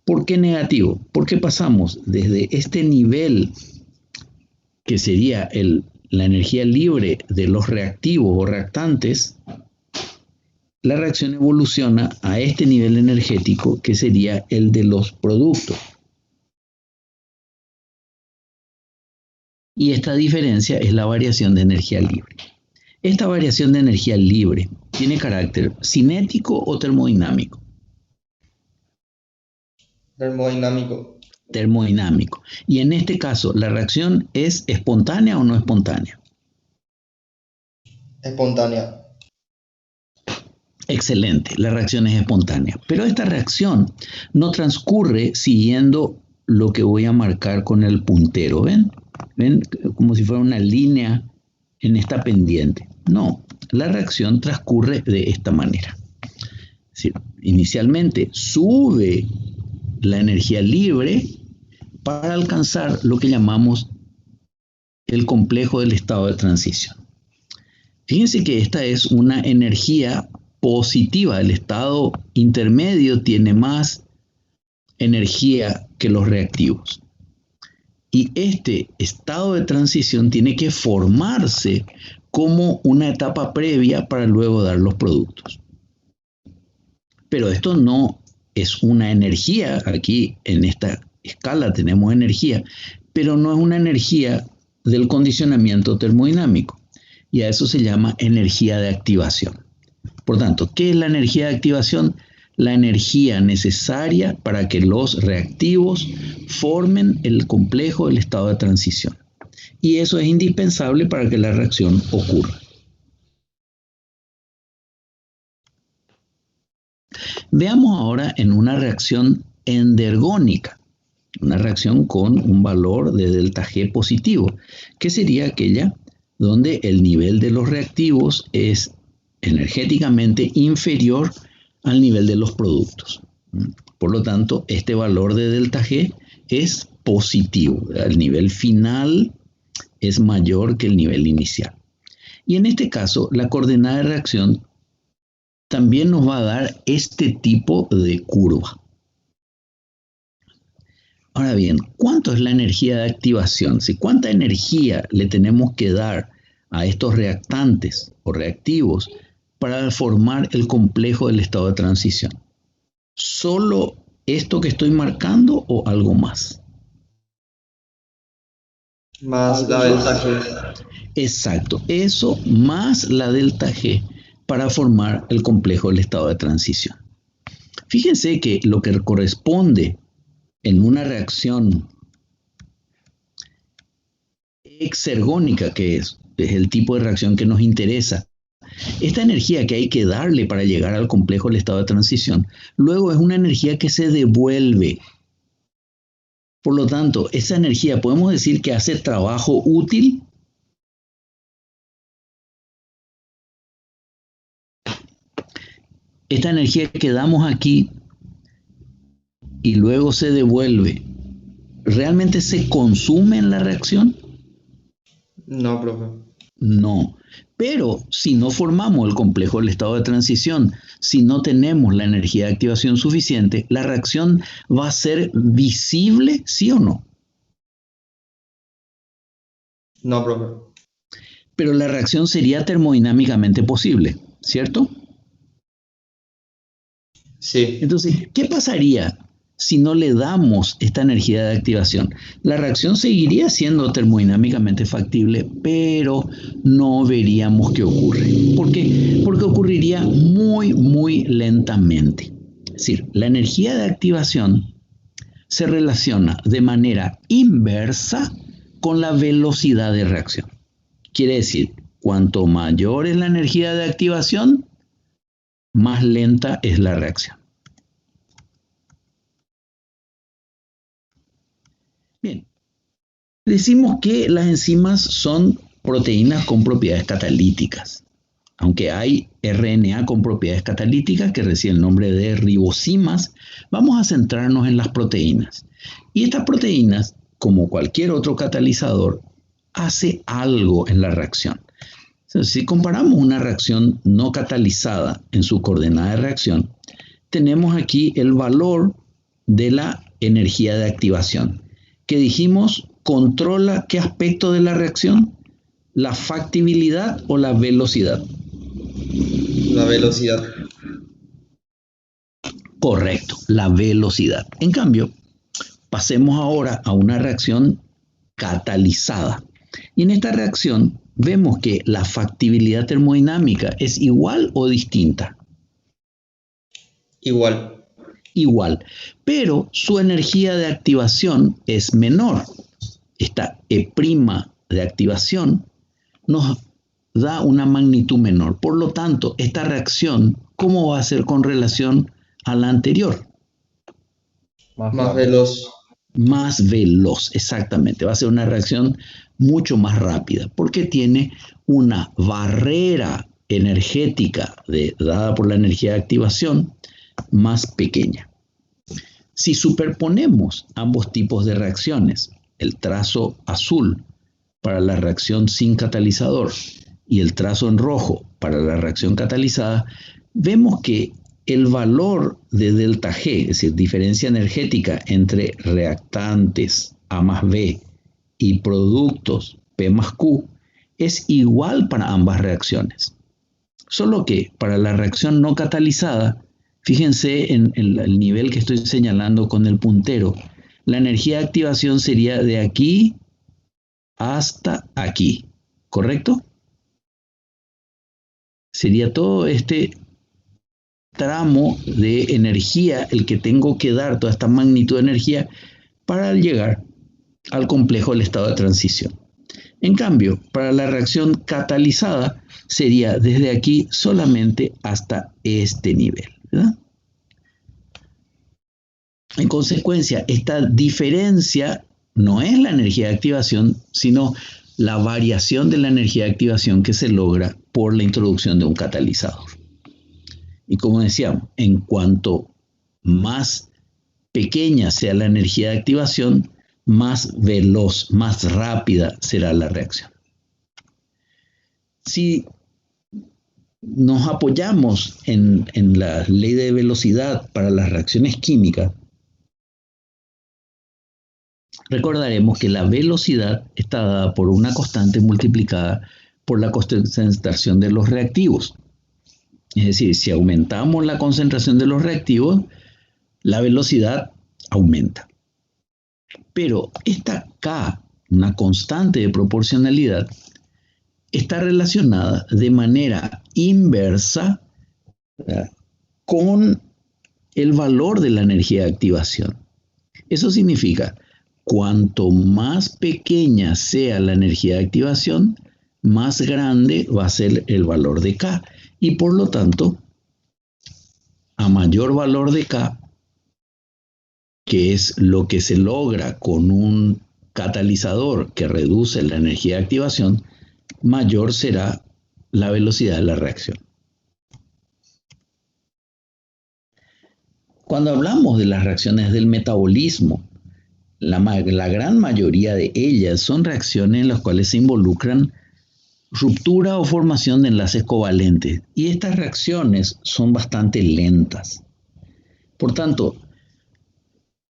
¿Por qué negativo? Porque pasamos desde este nivel, que sería la energía libre de los reactivos o reactantes, la reacción evoluciona a este nivel energético, que sería el de los productos. Y esta diferencia es la variación de energía libre. Esta variación de energía libre tiene carácter cinético o termodinámico. Termodinámico. Termodinámico. Y en este caso, ¿la reacción es espontánea o no espontánea? Espontánea. Excelente, la reacción es espontánea. Pero esta reacción no transcurre siguiendo lo que voy a marcar con el puntero. ¿Ven? ¿Ven? Como si fuera una línea en esta pendiente. No, la reacción transcurre de esta manera. Es decir, inicialmente sube la energía libre para alcanzar lo que llamamos el complejo del estado de transición. Fíjense que esta es una energía positiva. El estado intermedio tiene más energía que los reactivos. Y este estado de transición tiene que formarse como una etapa previa para luego dar los productos. Pero esto no es una energía. Aquí en esta escala tenemos energía, pero no es una energía del condicionamiento termodinámico. Y a eso se llama energía de activación. Por tanto, ¿qué es la energía de activación? La energía necesaria para que los reactivos formen el complejo del estado de transición. Y eso es indispensable para que la reacción ocurra. Veamos ahora en una reacción endergónica, una reacción con un valor de delta G positivo, que sería aquella donde el nivel de los reactivos es energéticamente inferior al nivel de los productos. Por lo tanto, este valor de delta G es positivo. El nivel final es mayor que el nivel inicial. Y en este caso, la coordenada de reacción también nos va a dar este tipo de curva. Ahora bien, ¿cuánto es la energía de activación? ¿Cuánta energía le tenemos que dar a estos reactantes o reactivos para formar el complejo del estado de transición? ¿Solo esto que estoy marcando o algo más? Más la delta G. Exacto, eso más la delta G para formar el complejo del estado de transición. Fíjense que lo que corresponde en una reacción exergónica, que es el tipo de reacción que nos interesa, esta energía que hay que darle para llegar al complejo del estado de transición, luego es una energía que se devuelve. Por lo tanto, esa energía podemos decir que hace trabajo útil. Esta energía que damos aquí y luego se devuelve, ¿realmente se consume en la reacción? No, profe. No. Pero si no formamos el complejo del estado de transición, si no tenemos la energía de activación suficiente, la reacción va a ser visible, ¿sí o no? No, profe. Pero la reacción sería termodinámicamente posible, ¿cierto? Sí. Entonces, ¿qué pasaría si no le damos esta energía de activación? La reacción seguiría siendo termodinámicamente factible, pero no veríamos qué ocurre. ¿Por qué? Porque ocurriría muy, muy lentamente. Es decir, la energía de activación se relaciona de manera inversa con la velocidad de reacción. Quiere decir, cuanto mayor es la energía de activación, más lenta es la reacción. Bien, decimos que las enzimas son proteínas con propiedades catalíticas, aunque hay RNA con propiedades catalíticas que recibe el nombre de ribosimas. Vamos a centrarnos en las proteínas. Y estas proteínas, como cualquier otro catalizador, hace algo en la reacción. Entonces, si comparamos una reacción no catalizada en su coordenada de reacción, tenemos aquí el valor de la energía de activación, que dijimos controla qué aspecto de la reacción, la factibilidad o la velocidad. La velocidad. Correcto, la velocidad. En cambio, pasemos ahora a una reacción catalizada. Y en esta reacción vemos que la factibilidad termodinámica es igual o distinta. Igual. Igual, pero su energía de activación es menor. Esta E' de activación nos da una magnitud menor. Por lo tanto, esta reacción, ¿cómo va a ser con relación a la anterior? Más veloz. Más veloz, exactamente. Va a ser una reacción mucho más rápida porque tiene una barrera energética dada por la energía de activación más pequeña. Si superponemos ambos tipos de reacciones, el trazo azul para la reacción sin catalizador y el trazo en rojo para la reacción catalizada, vemos que el valor de delta G, es decir, diferencia energética entre reactantes A más B y productos P más Q, es igual para ambas reacciones. Solo que para la reacción no catalizada, fíjense en el nivel que estoy señalando con el puntero, la energía de activación sería de aquí hasta aquí, ¿correcto? Sería todo este tramo de energía el que tengo que dar, toda esta magnitud de energía para llegar al complejo del estado de transición. En cambio, para la reacción catalizada sería desde aquí solamente hasta este nivel, ¿verdad? En consecuencia, esta diferencia no es la energía de activación, sino la variación de la energía de activación que se logra por la introducción de un catalizador. Y como decíamos, en cuanto más pequeña sea la energía de activación, más veloz, más rápida será la reacción. Si nos apoyamos en la ley de velocidad para las reacciones químicas, recordaremos que la velocidad está dada por una constante multiplicada por la concentración de los reactivos. Es decir, si aumentamos la concentración de los reactivos, la velocidad aumenta. Pero esta K, una constante de proporcionalidad, está relacionada de manera inversa, ¿verdad?, con el valor de la energía de activación. Eso significa, cuanto más pequeña sea la energía de activación, más grande va a ser el valor de K. Y por lo tanto, a mayor valor de K, que es lo que se logra con un catalizador que reduce la energía de activación, mayor será la velocidad de la reacción. Cuando hablamos de las reacciones del metabolismo, la gran mayoría de ellas son reacciones en las cuales se involucran ruptura o formación de enlaces covalentes, y estas reacciones son bastante lentas. Por tanto,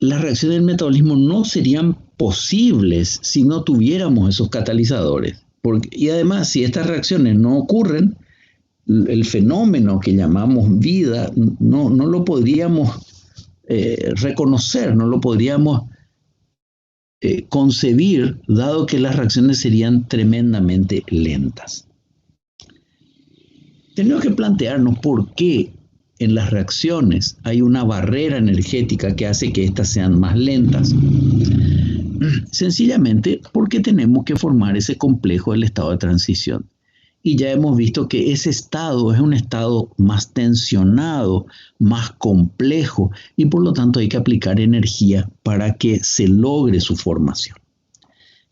las reacciones del metabolismo no serían posibles si no tuviéramos esos catalizadores. Y además, si estas reacciones no ocurren, el fenómeno que llamamos vida no lo podríamos reconocer, no lo podríamos concebir, dado que las reacciones serían tremendamente lentas. Tenemos que plantearnos por qué en las reacciones hay una barrera energética que hace que éstas sean más lentas. Sencillamente porque tenemos que formar ese complejo del estado de transición. Y ya hemos visto que ese estado es un estado más tensionado, más complejo, y por lo tanto hay que aplicar energía para que se logre su formación.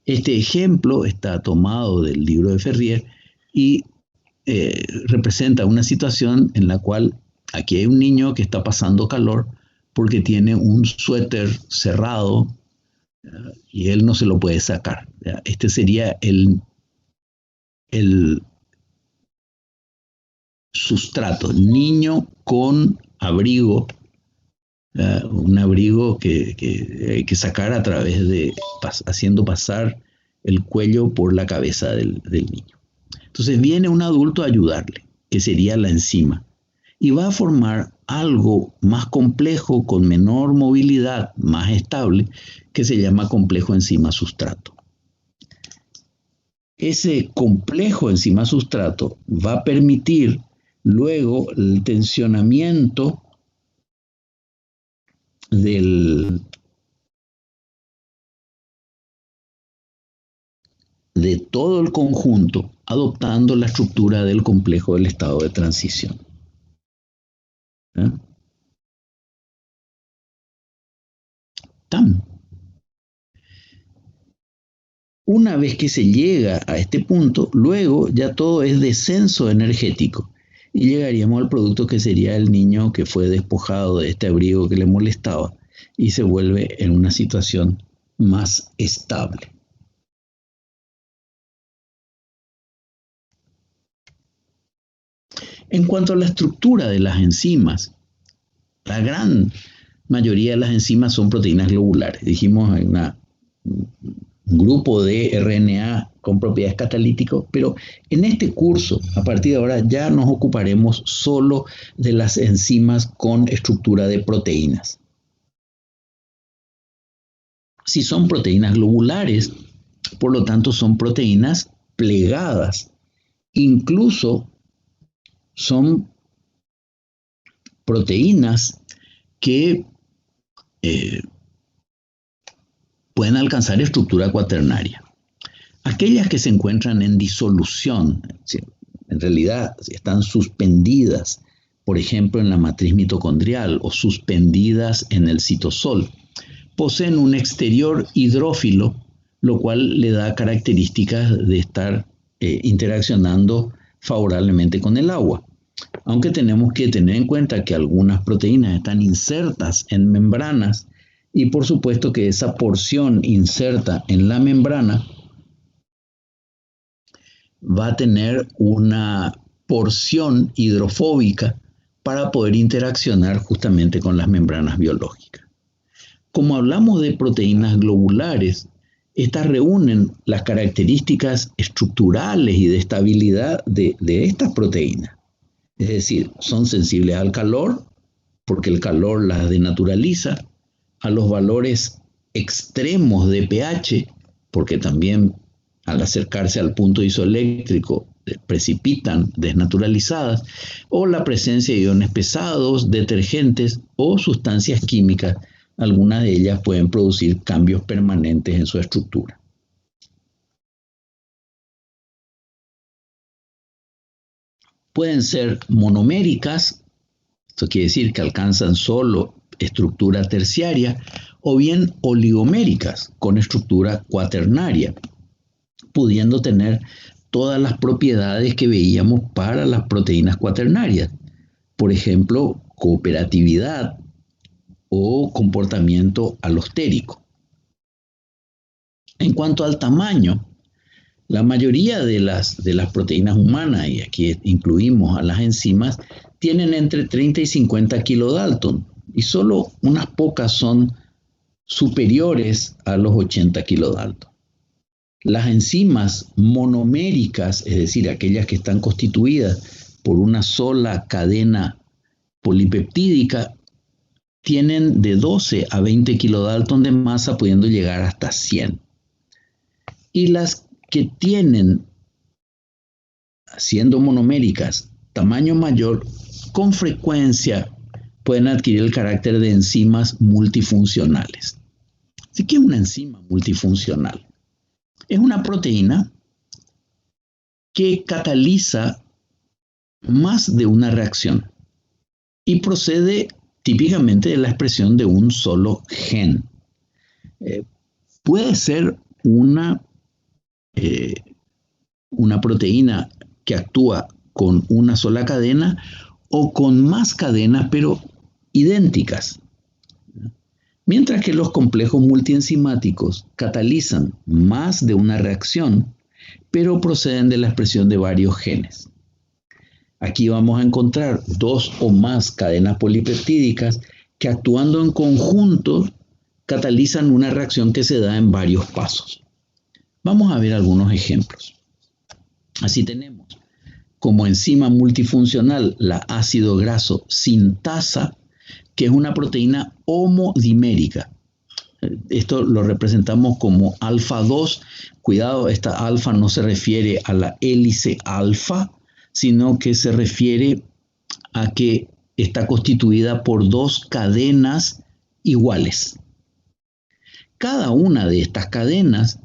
Este ejemplo está tomado del libro de Ferrier y representa una situación en la cual aquí hay un niño que está pasando calor porque tiene un suéter cerrado y él no se lo puede sacar. Este sería el sustrato, niño con abrigo, un abrigo que hay que sacar a través de haciendo pasar el cuello por la cabeza del niño. Entonces viene un adulto a ayudarle, que sería la enzima, y va a formar algo más complejo, con menor movilidad, más estable, que se llama complejo enzima-sustrato. Ese complejo enzima-sustrato va a permitir luego el tensionamiento de todo el conjunto, adoptando la estructura del complejo del estado de transición. Una vez que se llega a este punto, luego ya todo es descenso energético y llegaríamos al producto que sería el niño que fue despojado de este abrigo que le molestaba y se vuelve en una situación más estable. En cuanto a la estructura de las enzimas, la gran mayoría de las enzimas son proteínas globulares. Dijimos, hay un grupo de RNA con propiedades catalíticas, pero en este curso, a partir de ahora, ya nos ocuparemos solo de las enzimas con estructura de proteínas. Si son proteínas globulares, por lo tanto son proteínas plegadas. Incluso son proteínas que pueden alcanzar estructura cuaternaria. Aquellas que se encuentran en disolución, en realidad están suspendidas, por ejemplo, en la matriz mitocondrial o suspendidas en el citosol, poseen un exterior hidrófilo, lo cual le da características de estar interaccionando favorablemente con el agua. Aunque tenemos que tener en cuenta que algunas proteínas están insertas en membranas y por supuesto que esa porción inserta en la membrana va a tener una porción hidrofóbica para poder interaccionar justamente con las membranas biológicas. Como hablamos de proteínas globulares, estas reúnen las características estructurales y de estabilidad de estas proteínas. Es decir, son sensibles al calor, porque el calor las denaturaliza, a los valores extremos de pH, porque también al acercarse al punto isoeléctrico precipitan desnaturalizadas, o la presencia de iones pesados, detergentes o sustancias químicas. Algunas de ellas pueden producir cambios permanentes en su estructura. Pueden ser monoméricas, esto quiere decir que alcanzan solo estructura terciaria, o bien oligoméricas, con estructura cuaternaria, pudiendo tener todas las propiedades que veíamos para las proteínas cuaternarias. Por ejemplo, cooperatividad o comportamiento alostérico. En cuanto al tamaño, la mayoría de las proteínas humanas, y aquí incluimos a las enzimas, tienen entre 30 y 50 kilodalton, y solo unas pocas son superiores a los 80 kilodalton. Las enzimas monoméricas, es decir, aquellas que están constituidas por una sola cadena polipeptídica, tienen de 12 a 20 kilodalton de masa, pudiendo llegar hasta 100. Y las que tienen, siendo monoméricas, tamaño mayor, con frecuencia pueden adquirir el carácter de enzimas multifuncionales. Así que una enzima multifuncional es una proteína que cataliza más de una reacción y procede típicamente de la expresión de un solo gen. Puede ser una proteína que actúa con una sola cadena o con más cadenas, pero idénticas. Mientras que los complejos multienzimáticos catalizan más de una reacción, pero proceden de la expresión de varios genes. Aquí vamos a encontrar dos o más cadenas polipeptídicas que, actuando en conjunto, catalizan una reacción que se da en varios pasos. Vamos a ver algunos ejemplos. Así tenemos como enzima multifuncional la ácido graso sintasa, que es una proteína homodimérica. Esto lo representamos como alfa 2. Cuidado, esta alfa no se refiere a la hélice alfa, sino que se refiere a que está constituida por dos cadenas iguales. Cada una de estas cadenas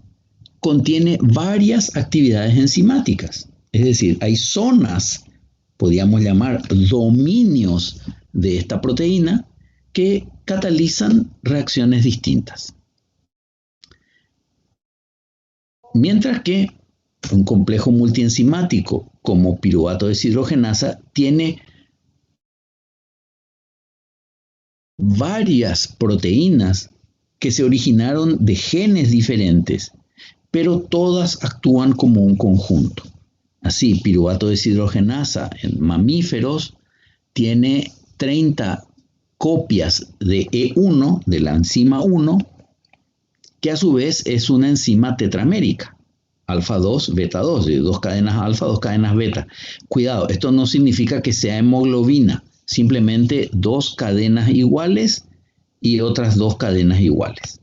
contiene varias actividades enzimáticas. Es decir, hay zonas, podríamos llamar dominios de esta proteína, que catalizan reacciones distintas. Mientras que un complejo multienzimático como piruvato deshidrogenasa tiene varias proteínas que se originaron de genes diferentes, pero todas actúan como un conjunto. Así, piruvato deshidrogenasa en mamíferos tiene 30 copias de E1, de la enzima 1, que a su vez es una enzima tetramérica, alfa 2, beta 2, de 2 cadenas alfa, 2 cadenas beta. Cuidado, esto no significa que sea hemoglobina, simplemente 2 cadenas iguales y otras 2 cadenas iguales.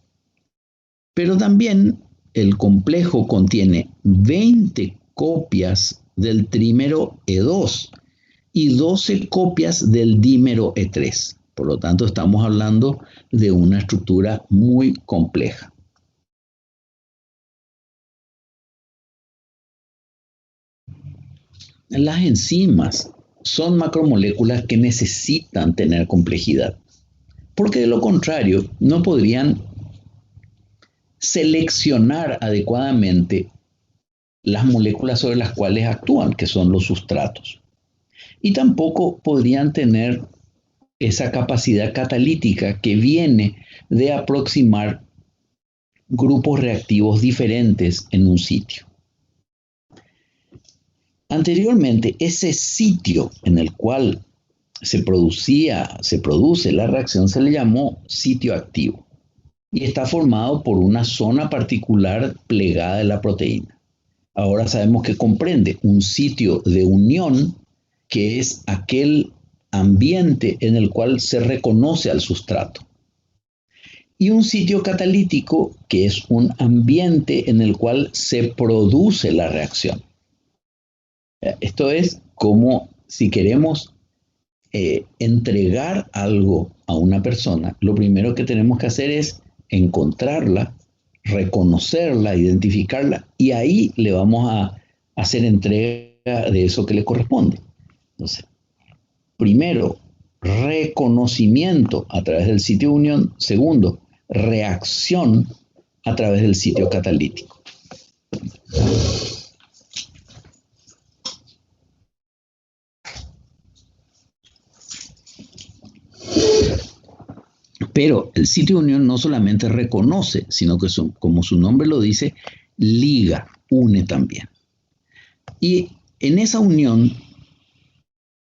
Pero también el complejo contiene 20 copias del trímero E2 y 12 copias del dímero E3. Por lo tanto, estamos hablando de una estructura muy compleja. Las enzimas son macromoléculas que necesitan tener complejidad, porque de lo contrario no podrían seleccionar adecuadamente las moléculas sobre las cuales actúan, que son los sustratos. Y tampoco podrían tener esa capacidad catalítica que viene de aproximar grupos reactivos diferentes en un sitio. Anteriormente, ese sitio en el cual se produce la reacción se le llamó sitio activo y está formado por una zona particular plegada de la proteína. Ahora sabemos que comprende un sitio de unión, que es aquel ambiente en el cual se reconoce al sustrato, y un sitio catalítico, que es un ambiente en el cual se produce la reacción. Esto es como si queremos entregar algo a una persona, lo primero que tenemos que hacer es encontrarla, reconocerla, identificarla, y ahí le vamos a hacer entrega de eso que le corresponde. Entonces, primero, reconocimiento a través del sitio de unión. Segundo, reacción a través del sitio catalítico. Pero el sitio de unión no solamente reconoce, sino que como su nombre lo dice, liga, une también. Y en esa unión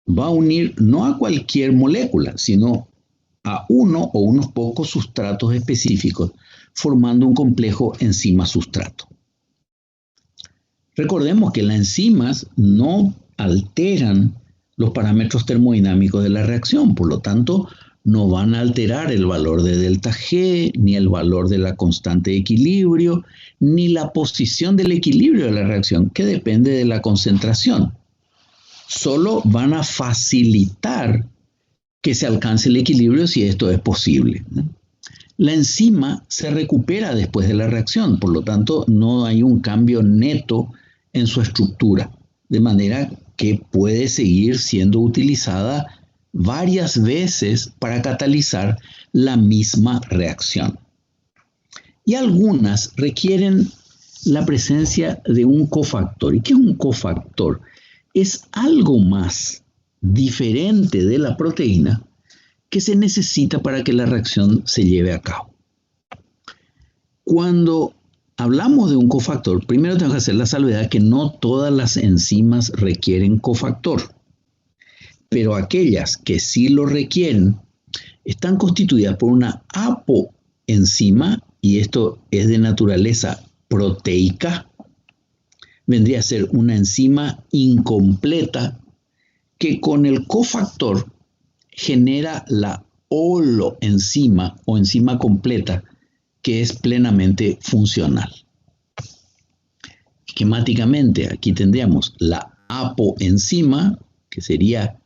va a unir no a cualquier molécula, sino a uno o unos pocos sustratos específicos, formando un complejo enzima-sustrato. Recordemos que las enzimas no alteran los parámetros termodinámicos de la reacción, por lo tanto, no van a alterar el valor de delta G, ni el valor de la constante de equilibrio, ni la posición del equilibrio de la reacción, que depende de la concentración. Solo van a facilitar que se alcance el equilibrio si esto es posible. La enzima se recupera después de la reacción, por lo tanto no hay un cambio neto en su estructura, de manera que puede seguir siendo utilizada varias veces para catalizar la misma reacción. Y algunas requieren la presencia de un cofactor. ¿Y qué es un cofactor? Es algo más diferente de la proteína que se necesita para que la reacción se lleve a cabo. Cuando hablamos de un cofactor, primero tengo que hacer la salvedad que no todas las enzimas requieren cofactor, pero aquellas que sí lo requieren están constituidas por una apoenzima, y esto es de naturaleza proteica. Vendría a ser una enzima incompleta que con el cofactor genera la holoenzima o enzima completa, que es plenamente funcional. Esquemáticamente, aquí tendríamos la apoenzima, que sería,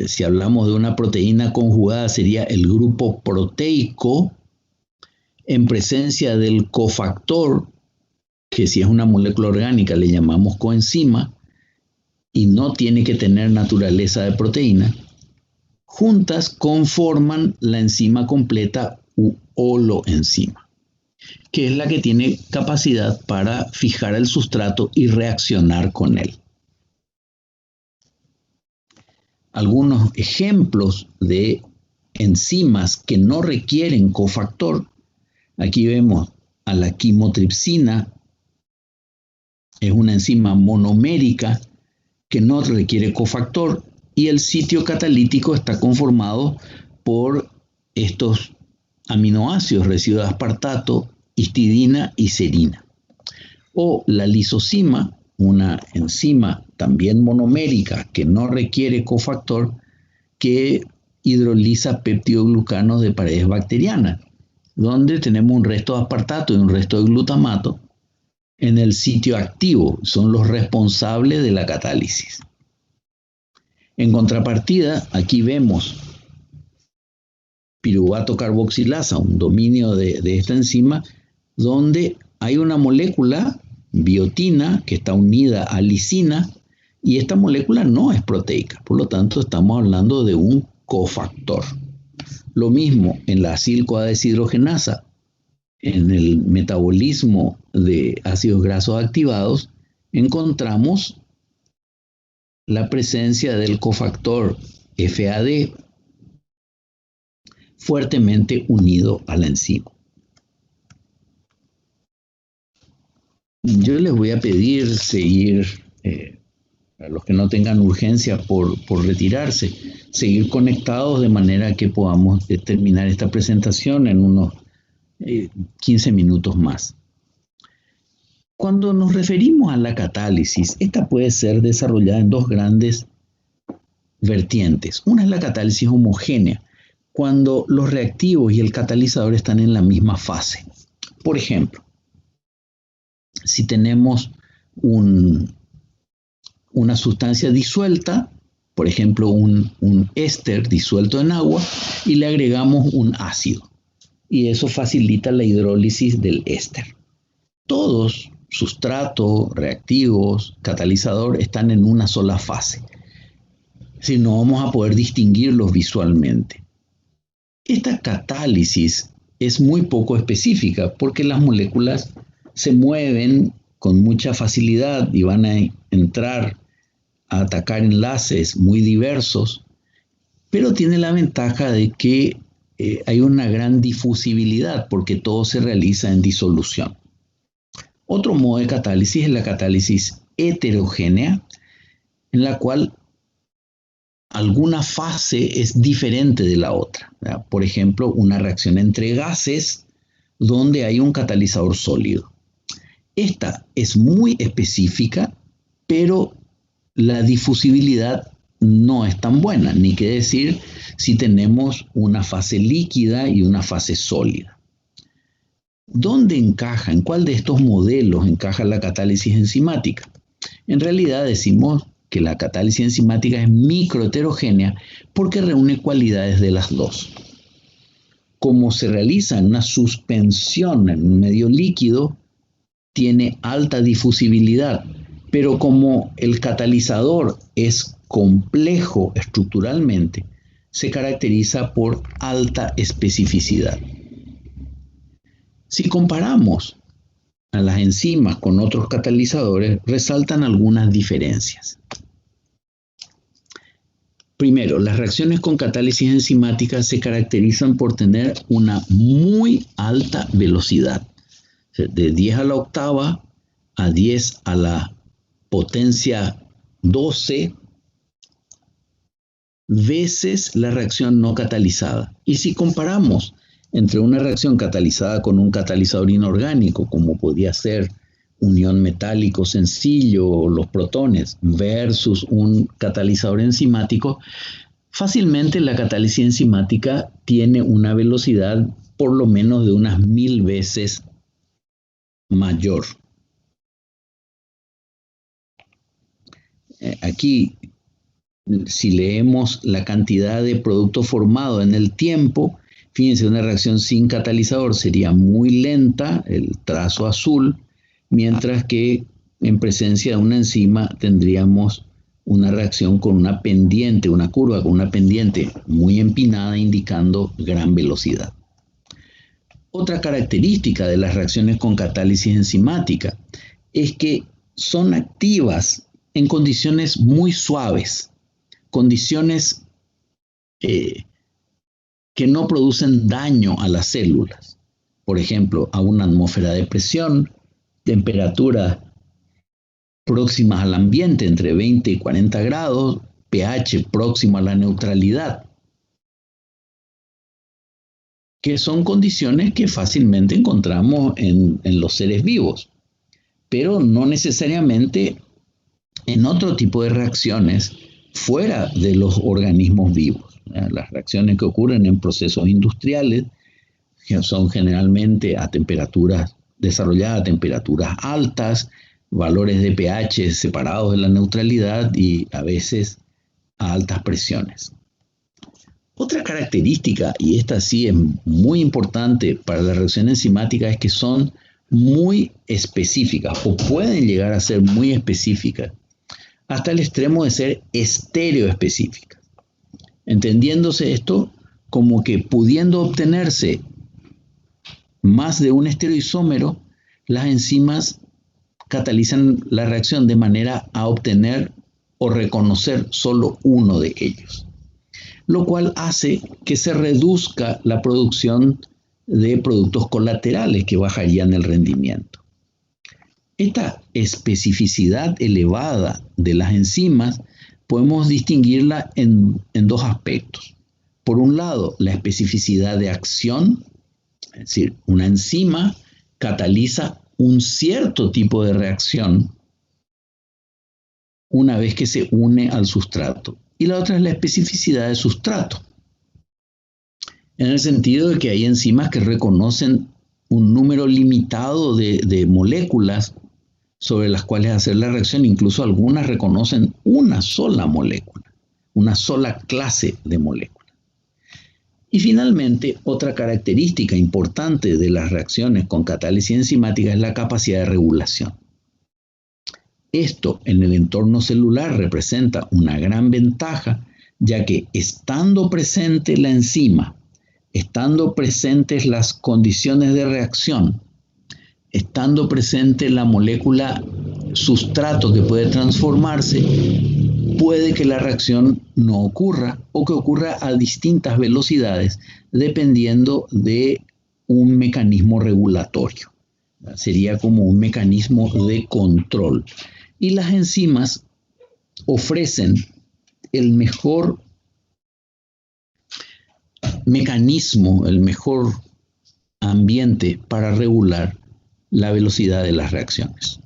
si hablamos de una proteína conjugada, sería el grupo proteico, en presencia del cofactor, que si es una molécula orgánica le llamamos coenzima, y no tiene que tener naturaleza de proteína. Juntas conforman la enzima completa u holoenzima. que es la que tiene capacidad para fijar el sustrato y reaccionar con él. Algunos ejemplos de enzimas que no requieren cofactor. Aquí vemos a la quimotripsina, es una enzima monomérica que no requiere cofactor, y el sitio catalítico está conformado por estos aminoácidos, residuos de aspartato, histidina y serina. O la lisozima, una enzima también monomérica que no requiere cofactor, que hidroliza peptidoglucanos de paredes bacterianas, donde tenemos un resto de aspartato y un resto de glutamato en el sitio activo, son los responsables de la catálisis. En contrapartida, aquí vemos piruvato carboxilasa, un dominio de esta enzima, donde hay una molécula, biotina, que está unida a lisina, y esta molécula no es proteica, por lo tanto estamos hablando de un cofactor. Lo mismo en la acilcoa-deshidrogenasa, en el metabolismo de ácidos grasos activados, encontramos la presencia del cofactor FAD fuertemente unido a la enzima. Yo les voy a pedir seguir, a los que no tengan urgencia por retirarse, seguir conectados de manera que podamos terminar esta presentación en unos 15 minutos más. Cuando nos referimos a la catálisis, esta puede ser desarrollada en dos grandes vertientes. Una es la catálisis homogénea, cuando los reactivos y el catalizador están en la misma fase. Por ejemplo, si tenemos una sustancia disuelta, por ejemplo un éster disuelto en agua, y le agregamos un ácido, y eso facilita la hidrólisis del éster. Todos, sustrato, reactivos, catalizador, están en una sola fase. Si no, vamos a poder distinguirlos visualmente. Esta catálisis es muy poco específica porque las moléculas se mueven con mucha facilidad y van a entrar a atacar enlaces muy diversos, pero tiene la ventaja de que hay una gran difusibilidad porque todo se realiza en disolución. Otro modo de catálisis es la catálisis heterogénea, en la cual alguna fase es diferente de la otra, ¿verdad? Por ejemplo, una reacción entre gases donde hay un catalizador sólido. Esta es muy específica, pero la difusibilidad no es tan buena, ni qué decir si tenemos una fase líquida y una fase sólida. ¿Dónde encaja? ¿En cuál de estos modelos encaja la catálisis enzimática? En realidad decimos que la catálisis enzimática es microheterogénea porque reúne cualidades de las dos. Como se realiza en una suspensión en un medio líquido, tiene alta difusibilidad, pero como el catalizador es complejo estructuralmente, se caracteriza por alta especificidad. Si comparamos a las enzimas con otros catalizadores, resaltan algunas diferencias. Primero, las reacciones con catálisis enzimática se caracterizan por tener una muy alta velocidad, de 10 a la octava a 10 a la potencia 12 veces la reacción no catalizada. Y si comparamos entre una reacción catalizada con un catalizador inorgánico, como podría ser unión metálico sencillo o los protones, versus un catalizador enzimático, fácilmente la catálisis enzimática tiene una velocidad por lo menos de unas 1000 veces mayor. Aquí, si leemos la cantidad de producto formado en el tiempo, fíjense, una reacción sin catalizador sería muy lenta, el trazo azul, mientras que en presencia de una enzima tendríamos una reacción con una pendiente, una curva con una pendiente muy empinada indicando gran velocidad. Otra característica de las reacciones con catálisis enzimática es que son activas en condiciones muy suaves, condiciones que no producen daño a las células. Por ejemplo, a una atmósfera de presión, temperatura próximas al ambiente entre 20 y 40 grados, pH próximo a la neutralidad, que son condiciones que fácilmente encontramos en los seres vivos, pero no necesariamente en otro tipo de reacciones fuera de los organismos vivos. Las reacciones que ocurren en procesos industriales, que son generalmente a temperaturas desarrolladas a temperaturas altas, valores de pH separados de la neutralidad y a veces a altas presiones. Otra característica, y esta sí es muy importante para la reacción enzimática, es que son muy específicas o pueden llegar a ser muy específicas hasta el extremo de ser estereoespecíficas. Entendiéndose esto como que pudiendo obtenerse más de un estereoisómero, las enzimas catalizan la reacción de manera a obtener o reconocer solo uno de ellos, lo cual hace que se reduzca la producción de productos colaterales que bajarían el rendimiento. Esta especificidad elevada de las enzimas podemos distinguirla en dos aspectos. Por un lado, la especificidad de acción, es decir, una enzima cataliza un cierto tipo de reacción una vez que se une al sustrato. Y la otra es la especificidad de sustrato, en el sentido de que hay enzimas que reconocen un número limitado de moléculas sobre las cuales hacer la reacción. Incluso algunas reconocen una sola molécula, una sola clase de molécula. Y finalmente, otra característica importante de las reacciones con catálisis enzimática es la capacidad de regulación. Esto en el entorno celular representa una gran ventaja, ya que estando presente la enzima, estando presentes las condiciones de reacción, estando presente la molécula sustrato que puede transformarse, puede que la reacción no ocurra o que ocurra a distintas velocidades dependiendo de un mecanismo regulatorio. Sería como un mecanismo de control. Y las enzimas ofrecen el mejor mecanismo, el mejor ambiente para regular la velocidad de las reacciones.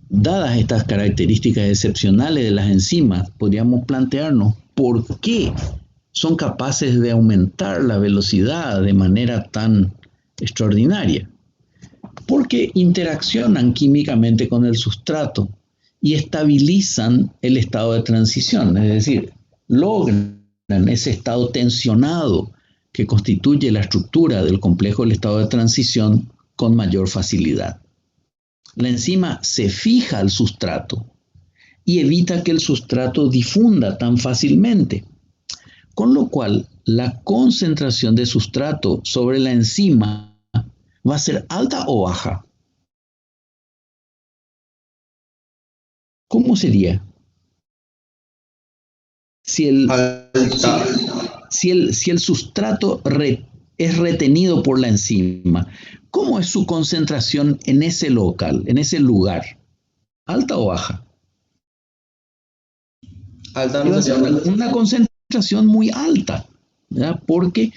Dadas estas características excepcionales de las enzimas, podríamos plantearnos por qué son capaces de aumentar la velocidad de manera tan extraordinaria. Porque interaccionan químicamente con el sustrato y estabilizan el estado de transición, es decir, logran ese estado tensionado que constituye la estructura del complejo del estado de transición con mayor facilidad. La enzima se fija al sustrato y evita que el sustrato difunda tan fácilmente, con lo cual la concentración de sustrato sobre la enzima va a ser alta o baja. ¿Cómo sería? Si el sustrato es retenido por la enzima, ¿cómo es su concentración en ese local, en ese lugar? ¿Alta o baja? Alta, Va a ser una concentración muy alta, ¿verdad? Porque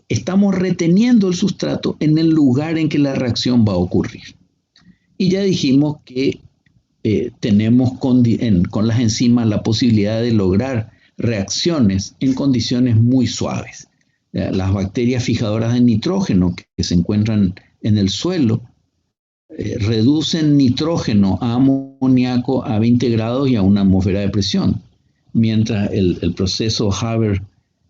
estamos reteniendo el sustrato en el lugar en que la reacción va a ocurrir. Y ya dijimos que tenemos con las enzimas la posibilidad de lograr reacciones en condiciones muy suaves. Las bacterias fijadoras de nitrógeno que se encuentran en el suelo reducen nitrógeno a amoníaco a 20 grados y a una atmósfera de presión, mientras el proceso Haber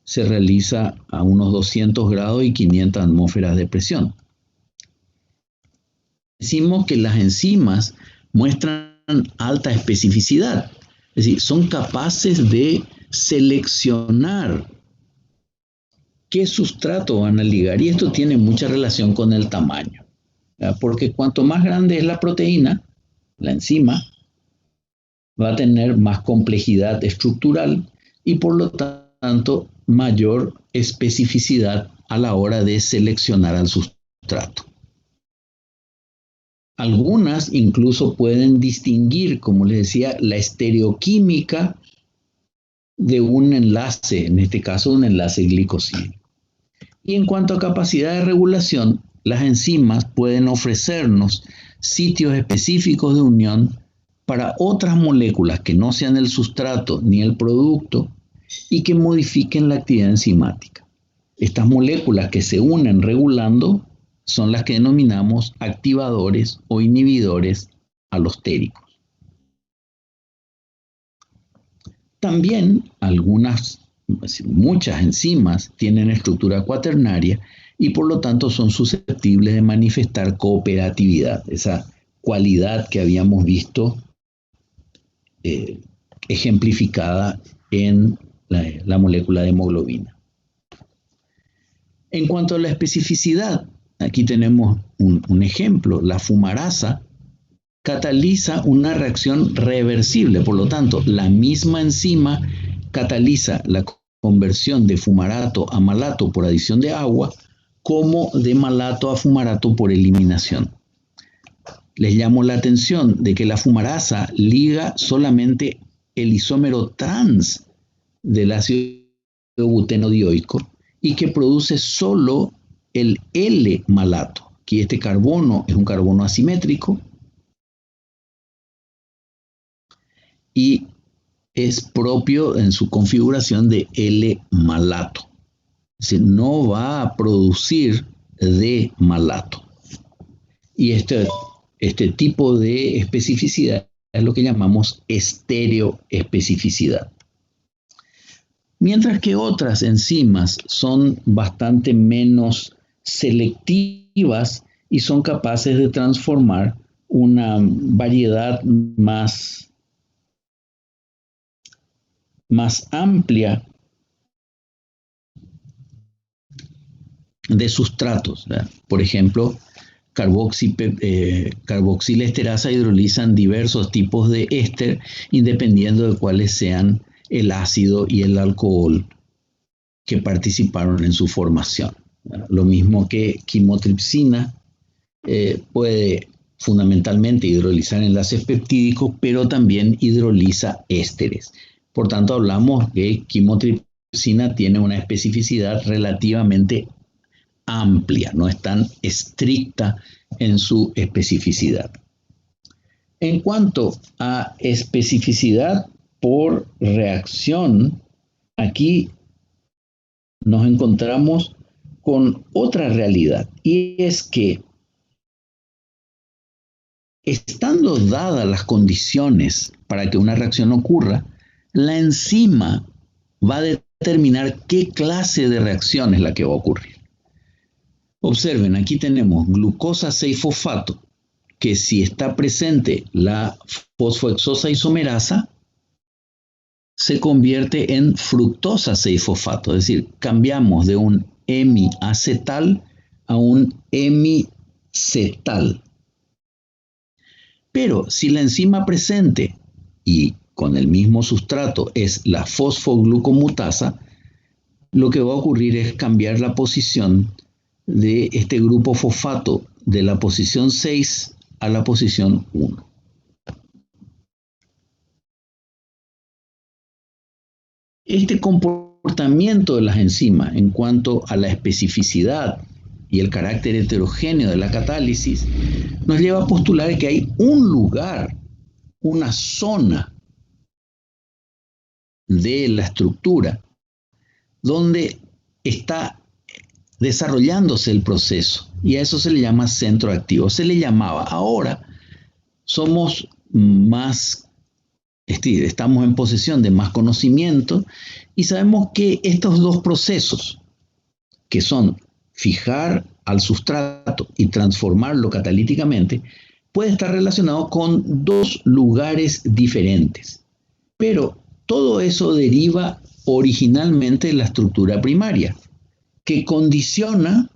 se realiza a unos 200 grados y 500 atmósferas de presión. Decimos que las enzimas muestran alta especificidad, es decir, son capaces de seleccionar qué sustrato van a ligar. Y esto tiene mucha relación con el tamaño, ¿verdad? Porque cuanto más grande es la proteína, la enzima, va a tener más complejidad estructural y por lo tanto mayor especificidad a la hora de seleccionar al sustrato. Algunas incluso pueden distinguir, como les decía, la estereoquímica de un enlace, en este caso un enlace glicosídeo. Y en cuanto a capacidad de regulación, las enzimas pueden ofrecernos sitios específicos de unión para otras moléculas que no sean el sustrato ni el producto y que modifiquen la actividad enzimática. Estas moléculas que se unen regulando son las que denominamos activadores o inhibidores alostéricos. También muchas enzimas tienen estructura cuaternaria y por lo tanto son susceptibles de manifestar cooperatividad, esa cualidad que habíamos visto ejemplificada en la molécula de hemoglobina. En cuanto a la especificidad, aquí tenemos un ejemplo. La fumarasa cataliza una reacción reversible, por lo tanto, la misma enzima cataliza la conversión de fumarato a malato por adición de agua, como de malato a fumarato por eliminación. Les llamo la atención de que la fumarasa liga solamente el isómero trans del ácido butenodioico y que produce solo el L-malato. Aquí este carbono es un carbono asimétrico y es propio en su configuración de L-malato. Es decir, no va a producir D-malato. Y este tipo de especificidad es lo que llamamos estereoespecificidad. Mientras que otras enzimas son bastante menos selectivas y son capaces de transformar una variedad más amplia de sustratos, ¿verdad? Por ejemplo, carboxilesterasa hidrolizan diversos tipos de éster independiendo de cuáles sean el ácido y el alcohol que participaron en su formación. Lo mismo que quimotripsina puede fundamentalmente hidrolizar enlaces peptídicos, pero también hidroliza ésteres. Por tanto, hablamos que quimotripsina tiene una especificidad relativamente amplia, no es tan estricta en su especificidad. En cuanto a especificidad por reacción, aquí nos encontramos con otra realidad, y es que estando dadas las condiciones para que una reacción ocurra, la enzima va a determinar qué clase de reacción es la que va a ocurrir. Observen, aquí tenemos glucosa 6-fosfato, que si está presente la fosfohexosa isomerasa, se convierte en fructosa 6-fosfato, es decir, cambiamos de un hemiacetal a un hemicetal. Pero si la enzima presente y con el mismo sustrato es la fosfoglucomutasa, lo que va a ocurrir es cambiar la posición de este grupo fosfato de la posición 6 a la posición 1. Este comportamiento de las enzimas en cuanto a la especificidad y el carácter heterogéneo de la catálisis nos lleva a postular que hay un lugar, una zona de la estructura donde está desarrollándose el proceso, y a eso se le llama centro activo. Se le llamaba. Ahora somos estamos en posesión de más conocimiento y sabemos que estos dos procesos, que son fijar al sustrato y transformarlo catalíticamente, puede estar relacionado con dos lugares diferentes. Pero todo eso deriva originalmente de la estructura primaria, que condiciona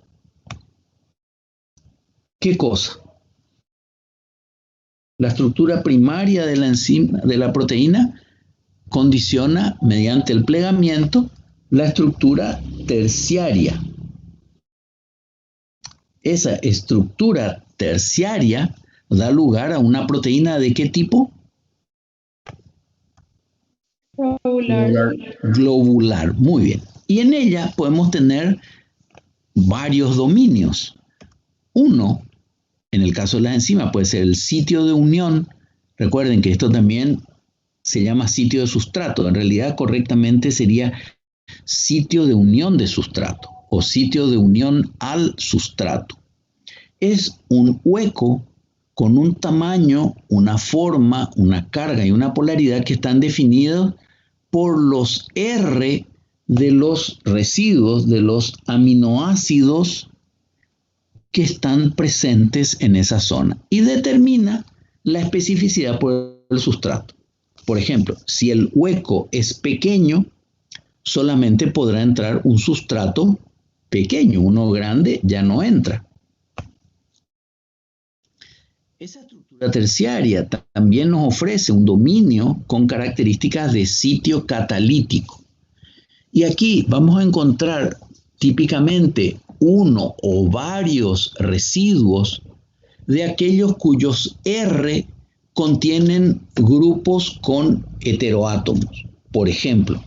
¿qué cosa? La estructura primaria de la enzima, de la proteína, condiciona mediante el plegamiento la estructura terciaria. Esa estructura terciaria da lugar a una proteína ¿de qué tipo? Globular. Globular, muy bien. Y en ella podemos tener varios dominios. Uno, en el caso de las enzimas, puede ser el sitio de unión. Recuerden que esto también se llama sitio de sustrato. En realidad, correctamente sería sitio de unión de sustrato o sitio de unión al sustrato. Es un hueco con un tamaño, una forma, una carga y una polaridad que están definidos por los R de los residuos, de los aminoácidos que están presentes en esa zona y determina la especificidad por el sustrato. Por ejemplo, si el hueco es pequeño, solamente podrá entrar un sustrato pequeño, uno grande ya no entra. Esa estructura terciaria también nos ofrece un dominio con características de sitio catalítico. Y aquí vamos a encontrar típicamente uno o varios residuos de aquellos cuyos R contienen grupos con heteroátomos. Por ejemplo,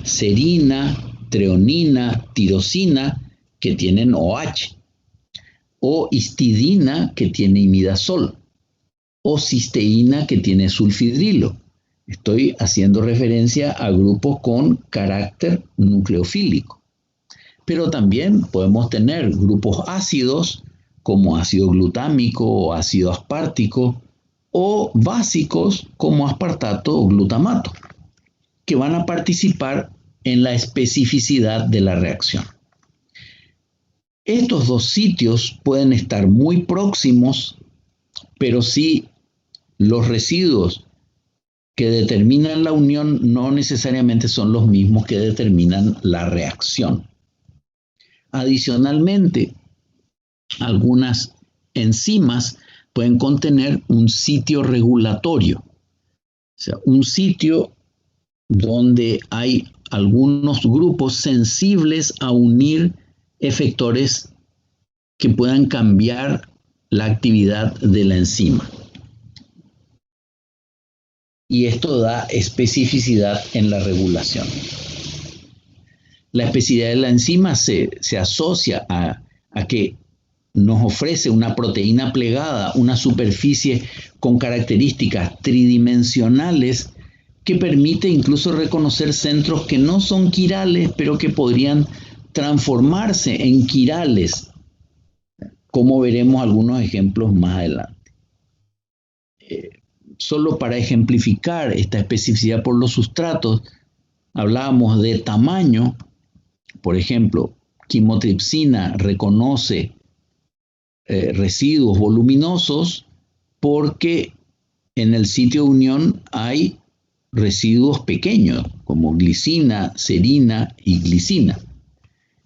serina, treonina, tirosina, que tienen OH, o histidina, que tiene imidazol, o cisteína, que tiene sulfidrilo. Estoy haciendo referencia a grupos con carácter nucleofílico. Pero también podemos tener grupos ácidos, como ácido glutámico o ácido aspartico, o básicos como aspartato o glutamato, que van a participar en la especificidad de la reacción. Estos dos sitios pueden estar muy próximos, pero si los residuos que determinan la unión no necesariamente son los mismos que determinan la reacción. Adicionalmente, algunas enzimas pueden contener un sitio regulatorio, o sea, un sitio donde hay algunos grupos sensibles a unir efectores que puedan cambiar la actividad de la enzima. Y esto da especificidad en la regulación. La especificidad de la enzima se asocia a que nos ofrece una proteína plegada, una superficie con características tridimensionales que permite incluso reconocer centros que no son quirales, pero que podrían transformarse en quirales, como veremos algunos ejemplos más adelante. Solo para ejemplificar esta especificidad por los sustratos, hablábamos de tamaño. Por ejemplo, quimotripsina reconoce residuos voluminosos porque en el sitio de unión hay residuos pequeños como glicina, serina y glicina.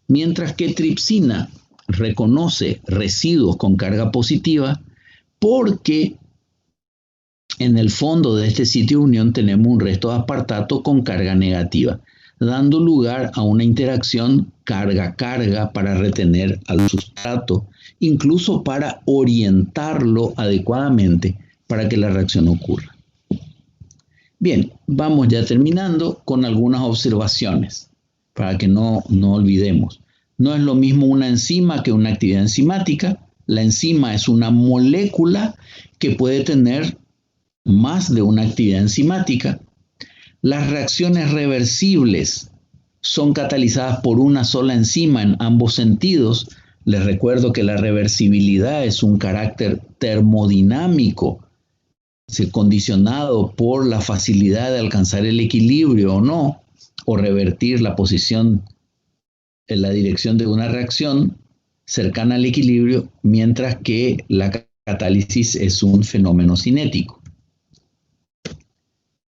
Mientras que tripsina reconoce residuos con carga positiva porque en el fondo de este sitio de unión tenemos un resto de aspartato con carga negativa, dando lugar a una interacción carga-carga para retener al sustrato, incluso para orientarlo adecuadamente para que la reacción ocurra. Bien, vamos ya terminando con algunas observaciones para que no olvidemos. No es lo mismo una enzima que una actividad enzimática. La enzima es una molécula que puede tener más de una actividad enzimática. Las reacciones reversibles son catalizadas por una sola enzima en ambos sentidos. Les recuerdo que la reversibilidad es un carácter termodinámico, condicionado por la facilidad de alcanzar el equilibrio o no, o revertir la posición en la dirección de una reacción cercana al equilibrio, mientras que la catálisis es un fenómeno cinético.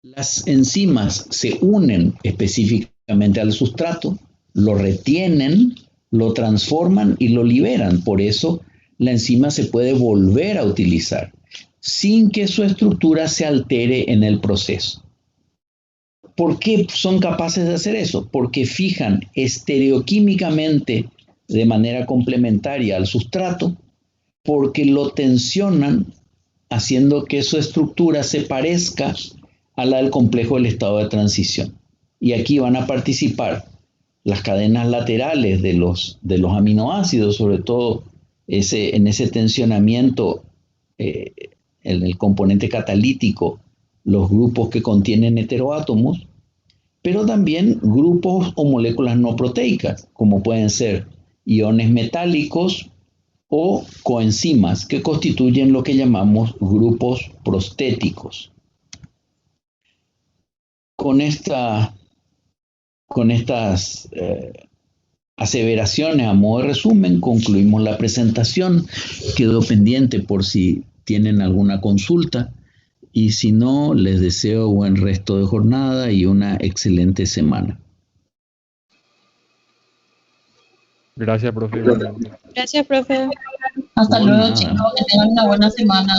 Las enzimas se unen específicamente al sustrato, lo retienen lo transforman y lo liberan. Por eso la enzima se puede volver a utilizar sin que su estructura se altere en el proceso. ¿Por qué son capaces de hacer eso? Porque fijan estereoquímicamente de manera complementaria al sustrato, porque lo tensionan haciendo que su estructura se parezca a la del complejo del estado de transición. Y aquí van a participar las cadenas laterales de los aminoácidos, sobre todo en ese tensionamiento, en el componente catalítico, los grupos que contienen heteroátomos, pero también grupos o moléculas no proteicas, como pueden ser iones metálicos o coenzimas, que constituyen lo que llamamos grupos prostéticos. Con estas aseveraciones a modo de resumen, concluimos la presentación. Quedó pendiente por si tienen alguna consulta y si no, les deseo buen resto de jornada y una excelente semana. Gracias, profe. Igualmente. Gracias, profe. Hasta Por luego, nada. chicos. Que tengan una buena semana.